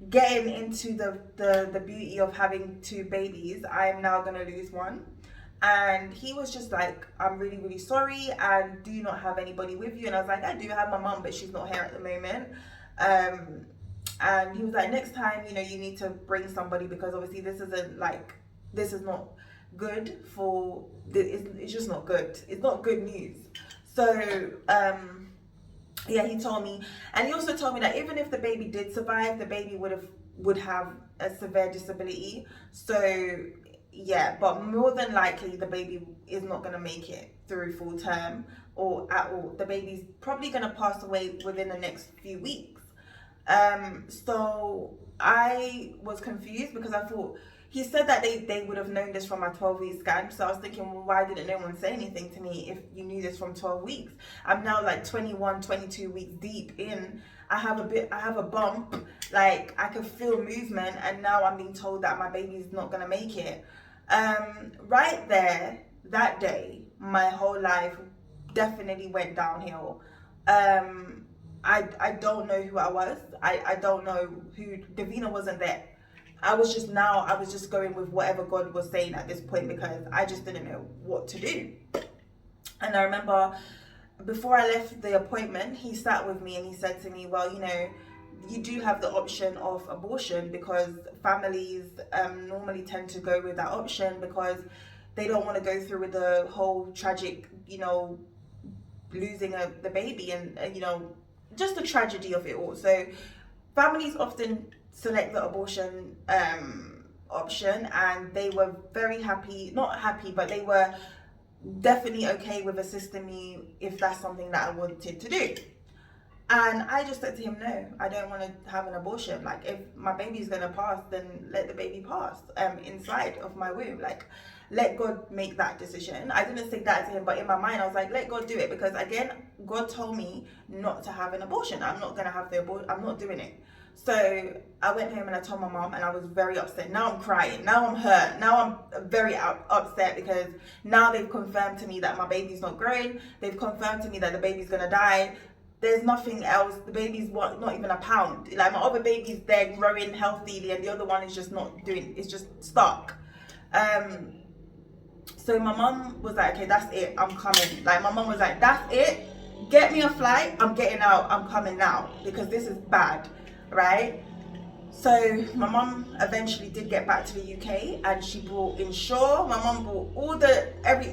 getting into the beauty of having 2 babies, I'm now gonna lose one. And he was just like, I'm really, really sorry, and do you not have anybody with you? And I was like, I do have my mum, but she's not here at the moment. And he was like, next time, you know, you need to bring somebody, because obviously this is not good for, it's just not good. It's not good news. So yeah, he told me, and he also told me that even if the baby did survive, the baby would have a severe disability. So yeah, but more than likely the baby is not going to make it through full term or at all. The baby's probably going to pass away within the next few weeks. So I was confused because I thought, he said that they would have known this from my 12-week scan. So I was thinking, well, why didn't no one say anything to me if you knew this from 12 weeks? I'm now like 21, 22 weeks deep in. I have a bump, like I can feel movement, and now I'm being told that my baby's not gonna make it. Right there, that day, my whole life definitely went downhill. I don't know who I was. I don't know who, Davina wasn't there. I was just going with whatever God was saying at this point, because I just didn't know what to do. And I remember before I left the appointment, he sat with me and he said to me, well, you know, you do have the option of abortion, because families normally tend to go with that option because they don't want to go through with the whole tragic, you know, losing the baby and you know, just the tragedy of it all. So families often select the abortion option, and they were very happy, not happy, but they were definitely okay with assisting me if that's something that I wanted to do. And I just said to him, no, I don't want to have an abortion. Like, if my baby's going to pass, then let the baby pass inside of my womb. Like, let God make that decision. I didn't say that to him, but in my mind I was like, let God do it, because again, God told me not to have an abortion. I'm not gonna have the abortion. I'm not doing it. So I went home and I told my mom, and I was very upset. Now I'm crying. Now I'm hurt. Now I'm very upset, because now they've confirmed to me that my baby's not growing. They've confirmed to me that the baby's gonna die. There's nothing else. The baby's not even a pound. Like, my other baby's there growing healthily, and the other one is just not doing. It's just stuck. So my mom was like, okay, that's it. I'm coming. Like, my mom was like, that's it. Get me a flight. I'm getting out. I'm coming now, because this is bad. Right? So my mom eventually did get back to the UK, and she brought Insure. My mom bought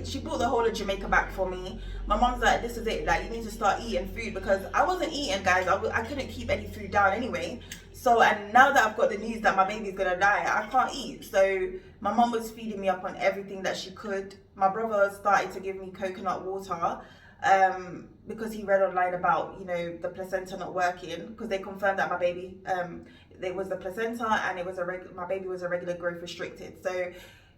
she bought the whole of Jamaica back for me. My mom's like, this is it, like, you need to start eating food, because I wasn't eating, guys. I couldn't keep any food down anyway. So, and now that I've got the news that my baby's gonna die, I can't eat. So my mom was feeding me up on everything that she could. My brother started to give me coconut water, because he read online about, you know, the placenta not working, because they confirmed that my baby, it was the placenta, and it was my baby was irregular growth restricted. So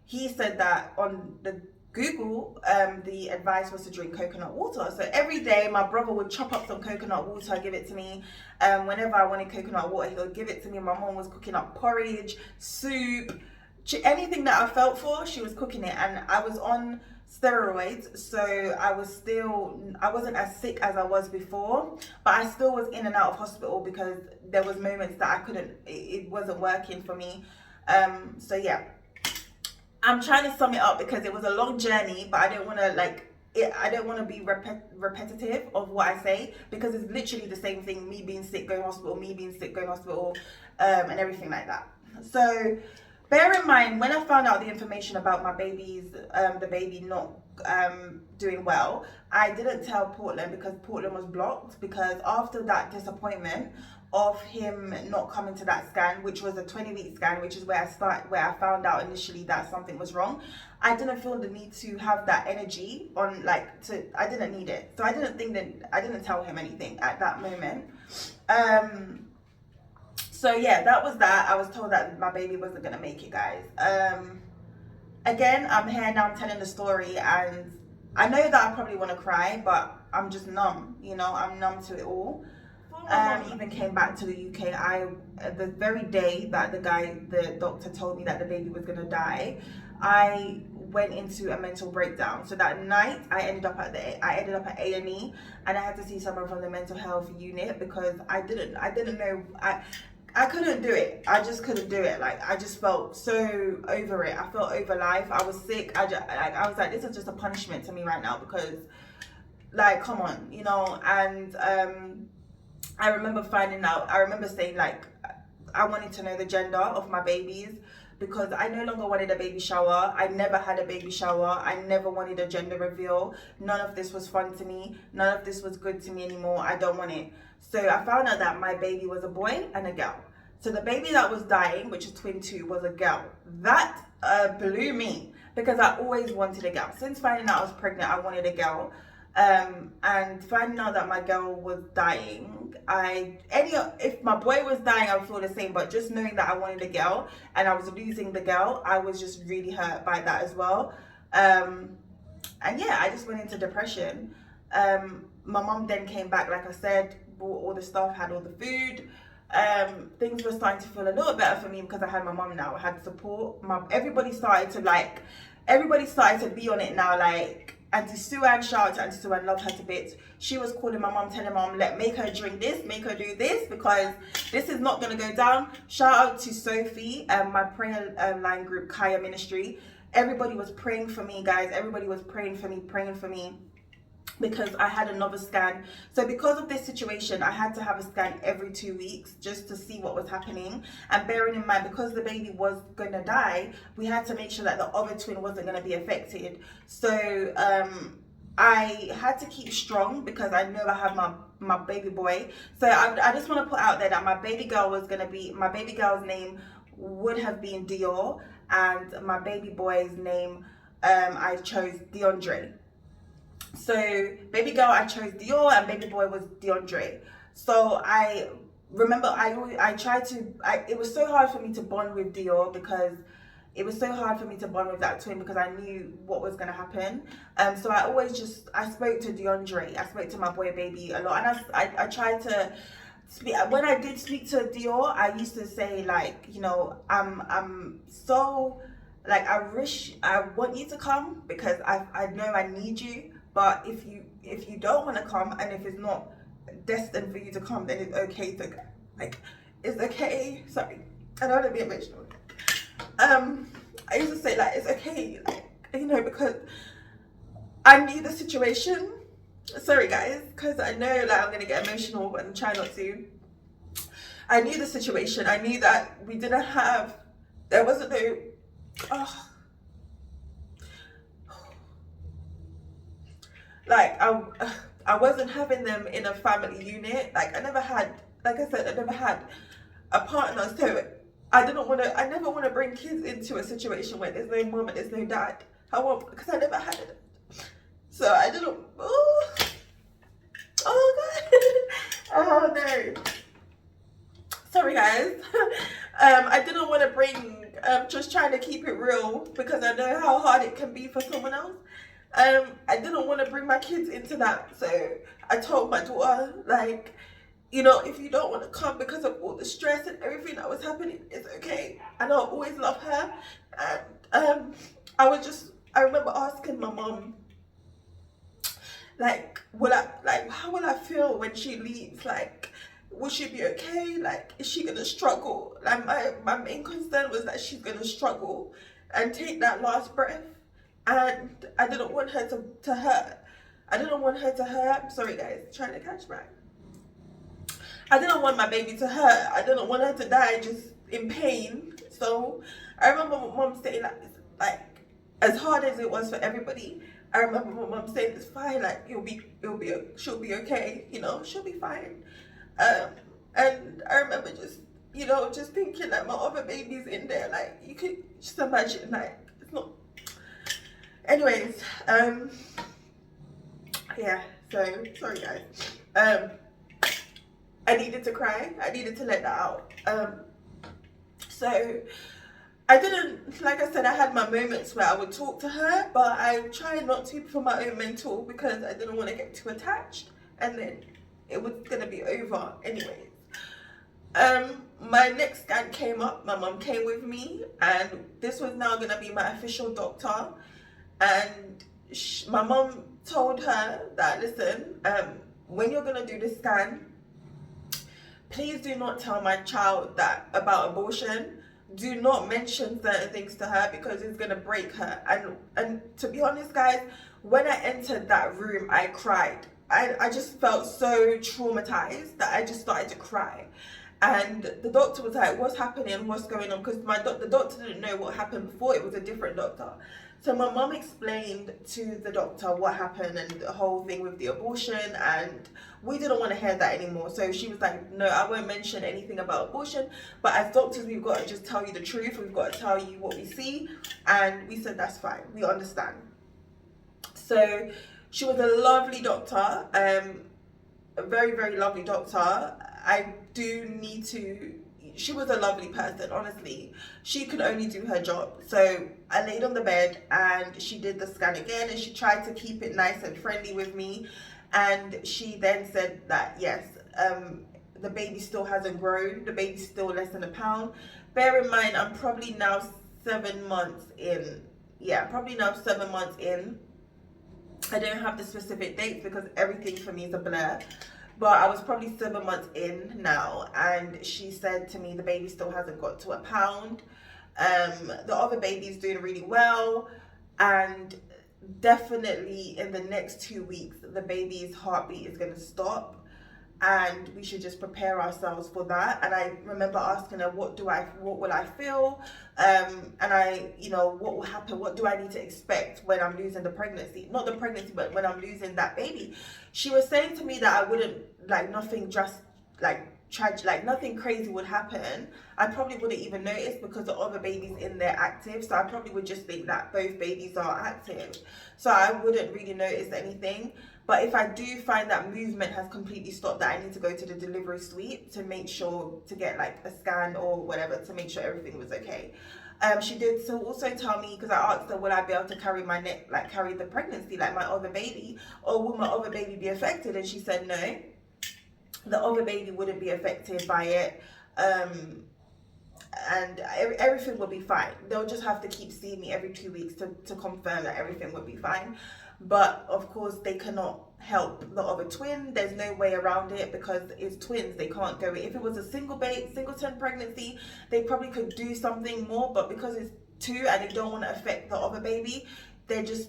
he said that on the Google, the advice was to drink coconut water. So every day my brother would chop up some coconut water, give it to me. Whenever I wanted coconut water, he would give it to me. My mom was cooking up porridge, soup, anything that I felt for, she was cooking it. And I was on steroids, so I wasn't as sick as I was before, but I still was in and out of hospital, because there was moments that I couldn't, it wasn't working for me. So yeah, I'm trying to sum it up, because it was a long journey, but I don't want to I don't want to be repetitive of what I say, because it's literally the same thing, me being sick, going to hospital, me being sick, going to hospital, and everything like that. So bear in mind, when I found out the information about my the baby not doing well, I didn't tell Portland, because Portland was blocked, because after that disappointment of him not coming to that scan, which was a 20-week scan, which is where I found out initially that something was wrong, I didn't feel the need to have that energy on, I didn't need it. So I didn't tell him anything at that moment. So yeah, that was that. I was told that my baby wasn't gonna make it, guys. Again, I'm here now, I'm telling the story, and I know that I probably want to cry, but I'm just numb, you know, I'm numb to it all. Even came back to the UK, the very day that the doctor told me that the baby was gonna die, I went into a mental breakdown. So that night, I ended up at A&E, and I had to see someone from the mental health unit, because I didn't know. I couldn't do it. I just couldn't do it. Like, I just felt so over it. I felt over life. I was sick. I was like, this is just a punishment to me right now, because, like, come on, you know. And I remember saying, like, I wanted to know the gender of my babies, because I no longer wanted a baby shower. I never had a baby shower. I never wanted a gender reveal. None of this was fun to me. None of this was good to me anymore. I don't want it. So I found out that my baby was a boy and a girl. So the baby that was dying, which is twin 2, was a girl. That blew me, because I always wanted a girl. Since finding out I was pregnant, I wanted a girl. And finding out that my girl was dying, if my boy was dying, I would feel the same. But just knowing that I wanted a girl and I was losing the girl, I was just really hurt by that as well. And yeah, I just went into depression. My mom then came back, like I said, bought all the stuff, had all the food. Things were starting to feel a little better for me, because I had my mom now. I had support. Everybody started to be on it now. Like, Auntie Suan, shout out to Auntie Suan, love her to bits. She was calling my mom, telling mom, make her drink this, make her do this, because this is not going to go down. Shout out to Sophie, my prayer line group, Kaya Ministry. Everybody was praying for me, guys. Everybody was praying for me. Because I had another scan. So because of this situation, I had to have a scan every 2 weeks, just to see what was happening. And bearing in mind, because the baby was going to die, we had to make sure that the other twin wasn't going to be affected. So I had to keep strong, because I know I have my baby boy. So I just want to put out there that my baby girl's name would have been Dior, and my baby boy's name, I chose DeAndre. So baby girl, I chose Dior, and baby boy was DeAndre. So I remember it was so hard for me to bond with Dior, because it was so hard for me to bond with that twin because I knew what was going to happen. So I spoke to DeAndre, I spoke to my boy baby a lot, and I tried to speak. When I did speak to Dior, I used to say, like, you know, I'm so, like, I want you to come because I know I need you, but if you don't want to come, and if it's not destined for you to come, then it's okay to, like, it's okay. Sorry, I don't want to be emotional. I used to say, like, it's okay, like, you know, because I knew the situation. Sorry guys, because I know, like, I'm gonna get emotional and try not to. I knew the situation. I knew that there wasn't no, like, I wasn't having them in a family unit. Like, I never had, like I said, I never had a partner, so I never want to bring kids into a situation where there's no mom and there's no dad. Because I never had it. So I didn't, oh God. Oh no. Sorry guys. I didn't want to bring, just trying to keep it real because I know how hard it can be for someone else. I didn't want to bring my kids into that. So I told my daughter, like, you know, if you don't want to come because of all the stress and everything that was happening, it's okay. And I'll always love her. And I remember asking my mom, like, how will I feel when she leaves? Like, will she be okay? Like, is she gonna struggle? Like, my main concern was that she's gonna struggle and take that last breath. And I didn't want her to hurt. I didn't want her to hurt. Sorry guys, trying to catch back. I didn't want my baby to hurt. I didn't want her to die just in pain. So I remember my mom saying, like, as hard as it was for everybody, I remember my mom saying, it's fine, like, she'll be okay, you know, she'll be fine. And I remember just, you know, just thinking that my other baby's in there, like, you could just imagine, like, it's not. Anyways, yeah, so sorry guys. I needed to cry. I needed to let that out. So I didn't, like I said, I had my moments where I would talk to her, but I tried not to for my own mental because I didn't want to get too attached, and then it was gonna be over anyways. My next scan came up. My mom came with me, and this was now gonna be my official doctor. And my mom told her that, listen, when you're gonna do this scan, please do not tell my child that about abortion. Do not mention certain things to her because it's gonna break her. And to be honest, guys, when I entered that room, I cried. I just felt so traumatized that I just started to cry. And the doctor was like, what's happening? What's going on? Because the doctor didn't know what happened before. It was a different doctor. So my mom explained to the doctor what happened and the whole thing with the abortion, and we didn't want to hear that anymore. So she was like, no, I won't mention anything about abortion, but as doctors, we've got to just tell you the truth. We've got to tell you what we see. And we said, that's fine. We understand. So she was a lovely doctor, a very, very lovely doctor. She was a lovely person, honestly. She could only do her job. So I laid on the bed and she did the scan again, and she tried to keep it nice and friendly with me. And she then said that, yes, the baby still hasn't grown. The baby's still less than a pound. Bear in mind, I'm probably now 7 months in. Yeah, probably now 7 months in. I don't have the specific dates because everything for me is a blur. But I was probably 7 months in now, and she said to me the baby still hasn't got to a pound. The other baby's doing really well, and definitely in the next 2 weeks the baby's heartbeat is going to stop, and we should just prepare ourselves for that. And I remember asking her, what will I feel, and what will happen, what do I need to expect when I'm losing the pregnancy, not the pregnancy, but when I'm losing that baby. She was saying to me that I wouldn't, like, nothing just like tragic, like nothing crazy would happen. I probably wouldn't even notice because the other baby's in there active, so I probably would just think that both babies are active, so I wouldn't really notice anything. But if I do find that movement has completely stopped, that I need to go to the delivery suite to make sure, to get like a scan or whatever, to make sure everything was okay. She did so also tell me, because I asked her, will I be able to carry carry the pregnancy, like my other baby, or will my other baby be affected? And she said no, the other baby wouldn't be affected by it. And everything will be fine. They'll just have to keep seeing me every 2 weeks to confirm that everything will be fine. But of course, they cannot help the other twin. There's no way around it because it's twins. They can't go. If it was a singleton pregnancy, they probably could do something more. But because it's two and they don't want to affect the other baby, there's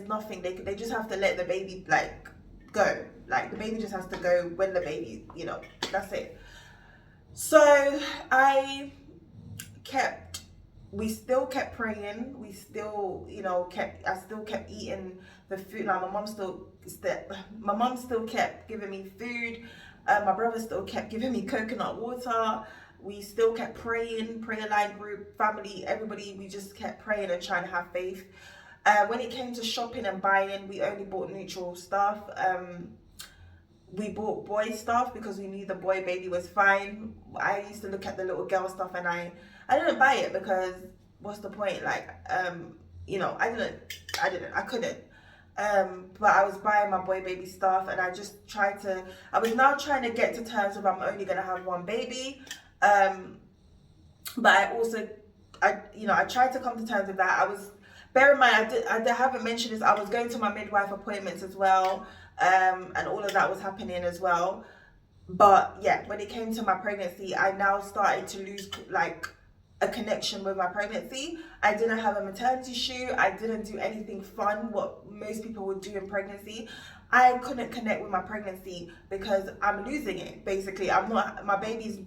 nothing. They just have to let the baby go. Like the baby just has to go when the baby, that's it. So we still kept praying. We still, I still kept eating the food. Like my mom still kept giving me food. My brother still kept giving me coconut water. We still kept praying, prayer line group, family, everybody. We just kept praying and trying to have faith. When it came to shopping and buying, we only bought neutral stuff. We bought boy stuff because we knew the boy baby was fine. I used to look at the little girl stuff and I didn't buy it because what's the point? I couldn't. But I was buying my boy baby stuff, and I was now trying to get to terms with I'm only gonna have one baby. But I tried to come to terms with that. Bear in mind, I haven't mentioned this, I was going to my midwife appointments as well. And all of that was happening as well. But yeah, when it came to my pregnancy, I now started to lose a connection with my pregnancy. I didn't have a maternity shoot. I didn't do anything fun, what most people would do in pregnancy. I couldn't connect with my pregnancy because I'm losing it, basically. My baby's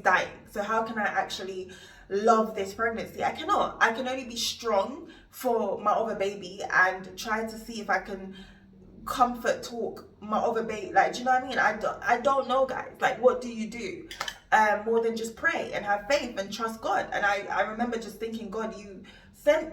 dying. So how can I actually love this pregnancy? I cannot. I can only be strong for my other baby and try to see if I can comfort talk my other baby. Do you know what I mean? I don't know, guys. What do you do? More than just pray and have faith and trust God. And I remember just thinking, God, you sent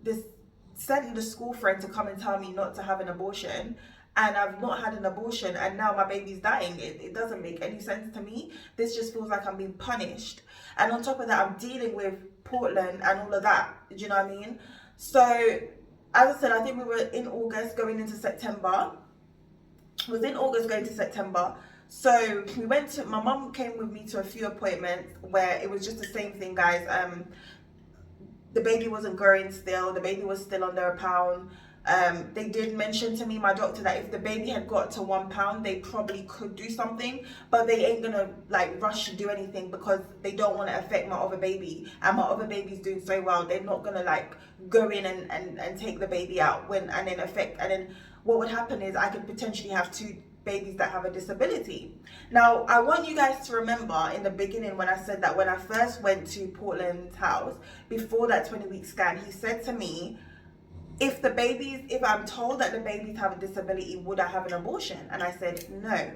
the school friend to come and tell me not to have an abortion, and I've not had an abortion, and now my baby's dying. It doesn't make any sense to me. This just feels like I'm being punished. And on top of that, I'm dealing with Portland and all of that. Do you know what I mean? So as I said, I think we were in August going into September. It was in August going to September. So my mum came with me to a few appointments where it was just the same thing, guys. The baby wasn't growing still. The baby was still under a pound. They did mention to me, my doctor, that if the baby had got to 1 pound, they probably could do something, but they ain't gonna rush to do anything because they don't want to affect my other baby, and my other baby's doing so well. They're not gonna go in and take the baby out and then what would happen is I could potentially have 2 babies that have a disability. Now, I want you guys to remember in the beginning when I said that when I first went to Portland's house, before that 20-week scan, he said to me, if I'm told that the babies have a disability, would I have an abortion? And I said, no.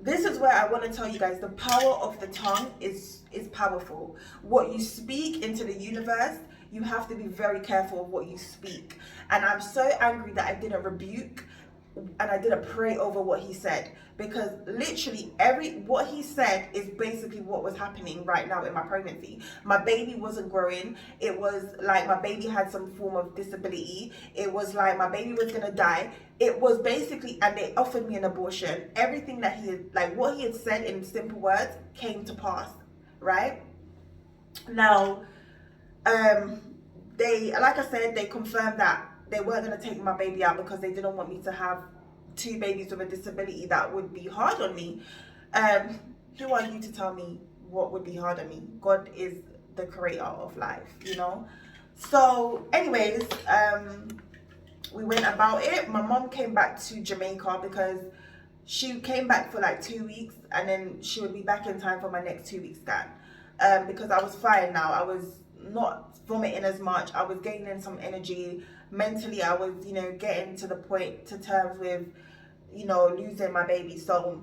This is where I want to tell you guys, the power of the tongue is powerful. What you speak into the universe, you have to be very careful of what you speak. And I'm so angry that I didn't rebuke and I didn't pray over what he said, because literally what he said is basically what was happening right now in my pregnancy. My baby wasn't growing. It was like my baby had some form of disability. It was like my baby was gonna die. It was basically, and they offered me an abortion. Everything that what he had said in simple words came to pass, right? Now, they confirmed that they weren't going to take my baby out because they didn't want me to have 2 babies with a disability. That would be hard on me. Who are you to tell me what would be hard on me? God is the creator of life, So anyways, we went about it. My mom came back to Jamaica because she came back for 2 weeks, and then she would be back in time for my next 2-week scan. Because I was fine now. I was not vomiting as much. I was gaining some energy. Mentally, I was, getting to terms with, losing my baby. So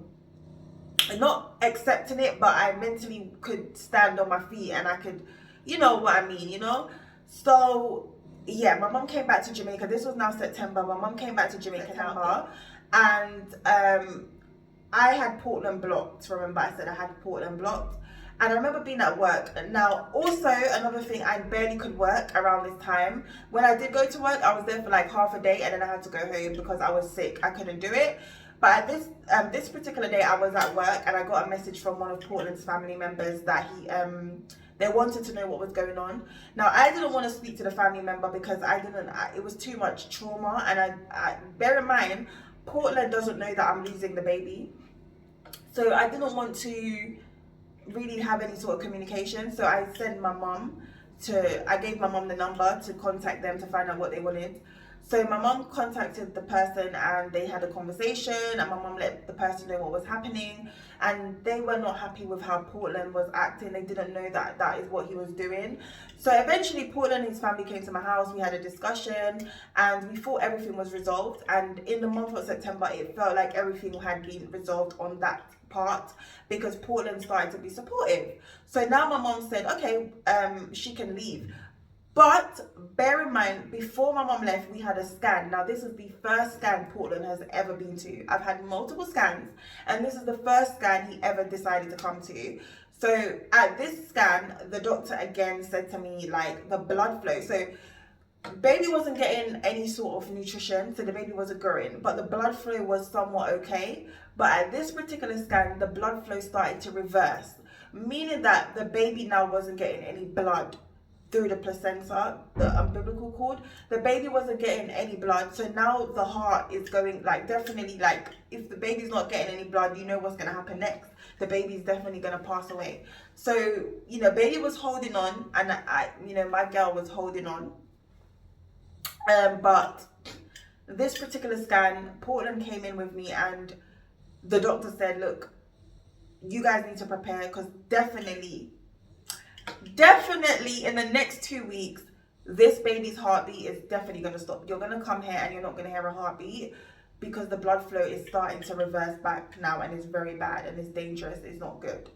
not accepting it, but I mentally could stand on my feet and I could, you know what I mean, So yeah, my mom came back to Jamaica. This was now September. My mom came back to Jamaica now, and I had Portland blocked. Remember, I said I had Portland blocked. And I remember being at work. Now, also another thing, I barely could work around this time. When I did go to work, I was there for like half a day, and then I had to go home because I was sick. I couldn't do it. But at this particular day, I was at work, and I got a message from one of Portland's family members that they wanted to know what was going on. Now, I didn't want to speak to the family member because it was too much trauma. And I bear in mind, Portland doesn't know that I'm losing the baby. So I didn't want to really have any sort of communication. So I gave my mom the number to contact them to find out what they wanted. So my mom contacted the person, and they had a conversation, and my mom let the person know what was happening, and they were not happy with how Portland was acting. They didn't know that that is what he was doing. So eventually Portland and his family came to my house. We had a discussion, and we thought everything was resolved. And in the month of September, it felt like everything had been resolved on that part because Portland started to be supportive. So now my mom said, okay, she can leave. But bear in mind, before my mom left, we had a scan. Now, this is the first scan Portland has ever been to. I've had multiple scans, and this is the first scan he ever decided to come to. So at this scan, the doctor again said to me, like, the blood flow. So baby wasn't getting any sort of nutrition, so the baby wasn't growing, but the blood flow was somewhat okay. But at this particular scan, the blood flow started to reverse, meaning that the baby now wasn't getting any blood through the placenta, the umbilical cord. The baby wasn't getting any blood, so now the heart is going, like, definitely, like, if the baby's not getting any blood, you know what's going to happen next. The baby's definitely going to pass away. So, you know, baby was holding on, and my girl was holding on. But this particular scan, Portland came in with me, and the doctor said, look, you guys need to prepare, because definitely in the next 2 weeks, this baby's heartbeat is definitely going to stop. You're going to come here and you're not going to hear a heartbeat because the blood flow is starting to reverse back now, and it's very bad, and it's dangerous. It's not good.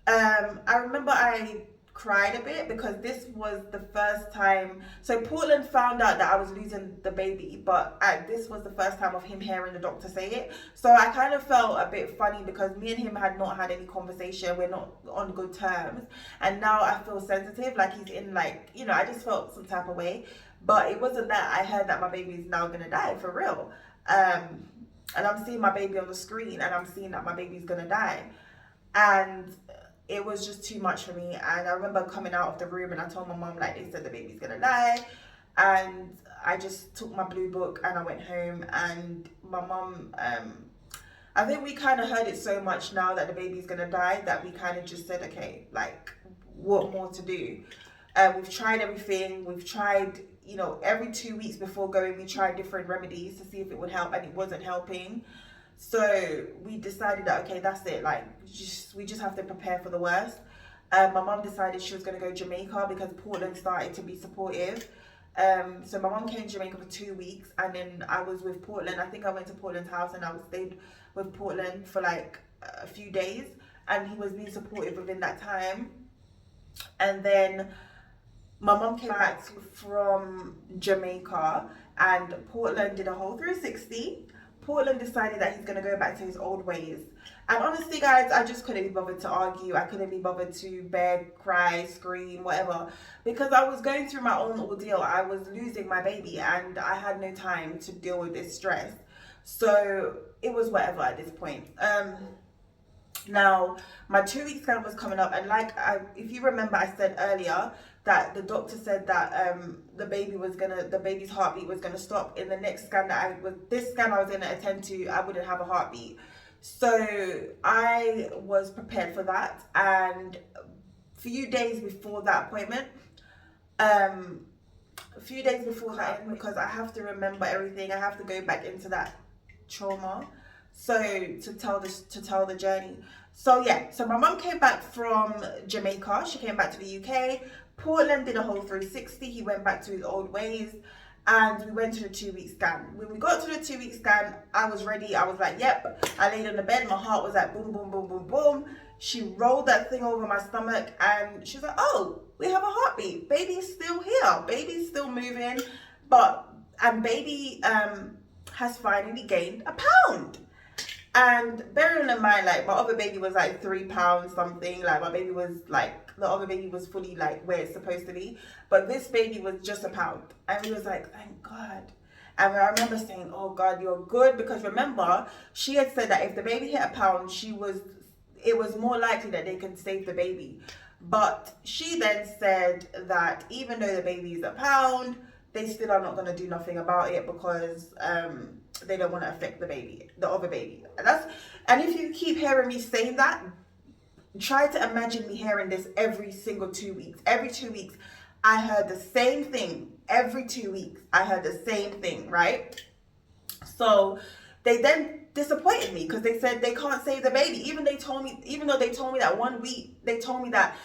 I remember I cried a bit because this was the first time. So Portland found out that I was losing the baby, but this was the first time of him hearing the doctor say it. So I kind of felt a bit funny because me and him had not had any conversation. We're not on good terms, and now I feel sensitive, like he's in, like, you know, I just felt some type of way. But it wasn't that. I heard that my baby is now gonna die for real, and I'm seeing my baby on the screen, and I'm seeing that my baby's gonna die, and it was just too much for me. And I remember coming out of the room, and I told my mom, like, they said the baby's gonna die. And I just took my blue book and I went home. And my mom, I think we kind of heard it so much now that the baby's gonna die that we kind of just said, okay, like, what more to do? We've tried everything. We've tried, you know, every 2 weeks before going, we tried different remedies to see if it would help, and it wasn't helping. So we decided that, okay, that's it. Like, we just have to prepare for the worst. My mom decided she was going to go to Jamaica because Portland started to be supportive. So my mom came to Jamaica for 2 weeks, and then I was with Portland. I think I went to Portland's house, and I stayed with Portland for like a few days, and he was being supportive within that time. And then my mom came back from Jamaica, and Portland did a whole 360. Portland decided that he's going to go back to his old ways. And honestly, guys, I just couldn't be bothered to argue. I couldn't be bothered to beg, cry, scream, whatever. Because I was going through my own ordeal. I was losing my baby, and I had no time to deal with this stress. So it was whatever at this point. Now, my 2 week scan was coming up. And if you remember, I said earlier that the doctor said that the baby's heartbeat was gonna stop. In the next scan this scan I was gonna attend to, I wouldn't have a heartbeat. So I was prepared for that. And a few days before that appointment, because I have to remember everything, I have to go back into that trauma. So to tell the journey. So yeah, so my mom came back from Jamaica. She came back to the UK. Portland did a whole 360. He went back to his old ways, and we went to the 2 week scan. When we got to the 2 week scan, I was ready. I was like, yep. I laid on the bed. My heart was like boom, boom, boom, boom, boom. She rolled that thing over my stomach, and she was like, oh, we have a heartbeat. Baby's still here. Baby's still moving, and baby has finally gained a pound. And bearing in mind, like, my other baby was like £3 something. Like, my baby was like, the other baby was fully like where it's supposed to be, but this baby was just a pound. And we was like, thank God. And I remember saying, oh God, you're good, because remember, she had said that if the baby hit a pound, it was more likely that they can save the baby. But she then said that even though the baby is a pound, they still are not going to do nothing about it, because they don't want to affect the baby, the other baby. And if you keep hearing me saying that, try to imagine me hearing this every single 2 weeks. Every 2 weeks, I heard the same thing. Every 2 weeks, I heard the same thing, right? So they then disappointed me, because they said they can't save the baby. Even though they told me that 1 week, they told me that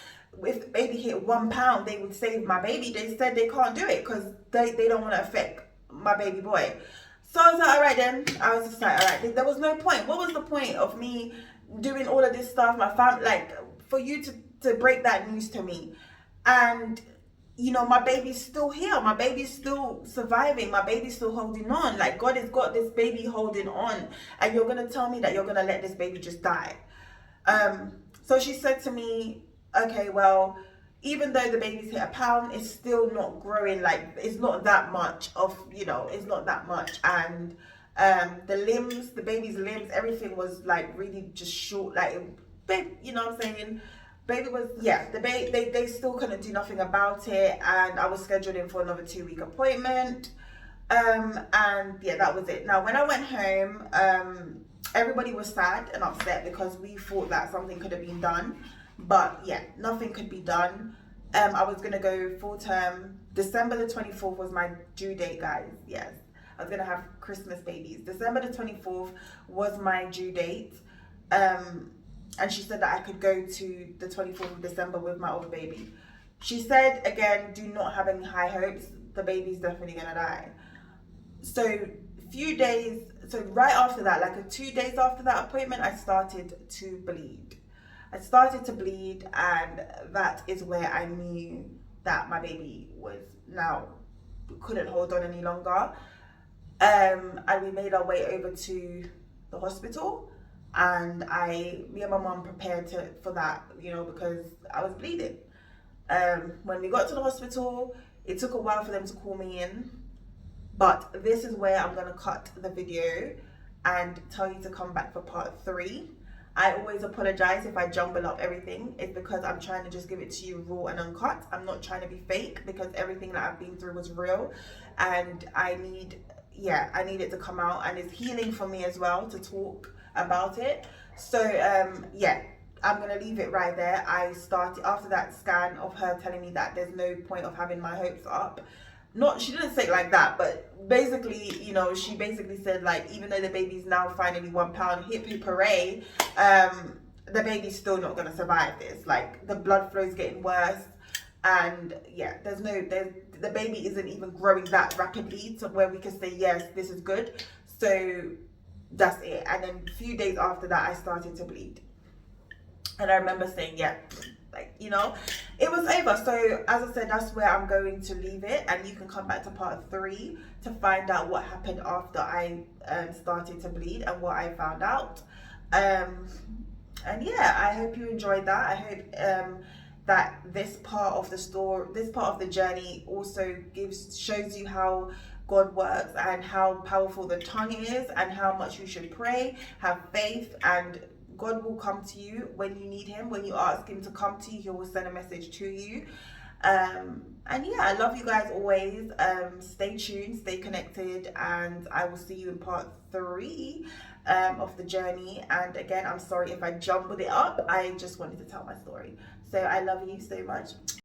if the baby hit £1, they would save my baby. They said they can't do it because they don't want to affect my baby boy. So I was like, all right then. I was just like, all right. There was no point. What was the point of me doing all of this stuff? My family, like, for you to break that news to me, and you know, my baby's still here. My baby's still surviving. My baby's still holding on. Like, God has got this baby holding on, and you're gonna tell me that you're gonna let this baby just die? So she said to me, okay, well, even though the baby's hit a pound, it's still not growing. Like, it's not that much of, you know, it's not that much. And the baby's limbs, everything was like really just short. Like, you know what I'm saying? Baby was, yeah, they still couldn't do nothing about it. And I was scheduled in for another 2-week appointment. And yeah, that was it. Now, when I went home, everybody was sad and upset, because we thought that something could have been done. But yeah, nothing could be done. I was gonna go full term. December the 24th was my due date, guys. Yes, I was gonna have Christmas babies. December the 24th was my due date. And she said that I could go to the 24th of December with my other baby. She said, again, do not have any high hopes. The baby's definitely gonna die. So right after that, like 2 days after that appointment, I started to bleed. And that is where I knew that my baby couldn't hold on any longer. And we made our way over to the hospital, and me and my mom prepared for that, you know, because I was bleeding. When we got to the hospital, it took a while for them to call me in, but this is where I'm gonna cut the video and tell you to come back for part 3. I always apologize if I jumble up everything. It's because I'm trying to just give it to you raw and uncut. I'm not trying to be fake, because everything that I've been through was real, and I need it to come out, and it's healing for me as well to talk about it. So yeah, I'm gonna leave it right there. I started after that scan of her telling me that there's no point of having my hopes up. She didn't say it like that, but basically, you know, she basically said, like, even though the baby's now finally £1, hip hip hooray, the baby's still not gonna survive this. Like, the blood flow is getting worse, and yeah, the baby isn't even growing that rapidly to where we can say, yes, this is good. So that's it. And then a few days after that, I started to bleed, and I remember saying, yeah, like, you know, it was over. So as I said, that's where I'm going to leave it, and you can come back to part 3 to find out what happened after I started to bleed and what I found out. And yeah, I hope you enjoyed that. I hope that this part of the journey also shows you how God works, and how powerful the tongue is, and how much you should pray, have faith, and God will come to you when you need him. When you ask him to come to you, he will send a message to you. And yeah, I love you guys always. Stay tuned, stay connected, and I will see you in part 3 of the journey. And again, I'm sorry if I jumbled it up. I just wanted to tell my story. So I love you so much.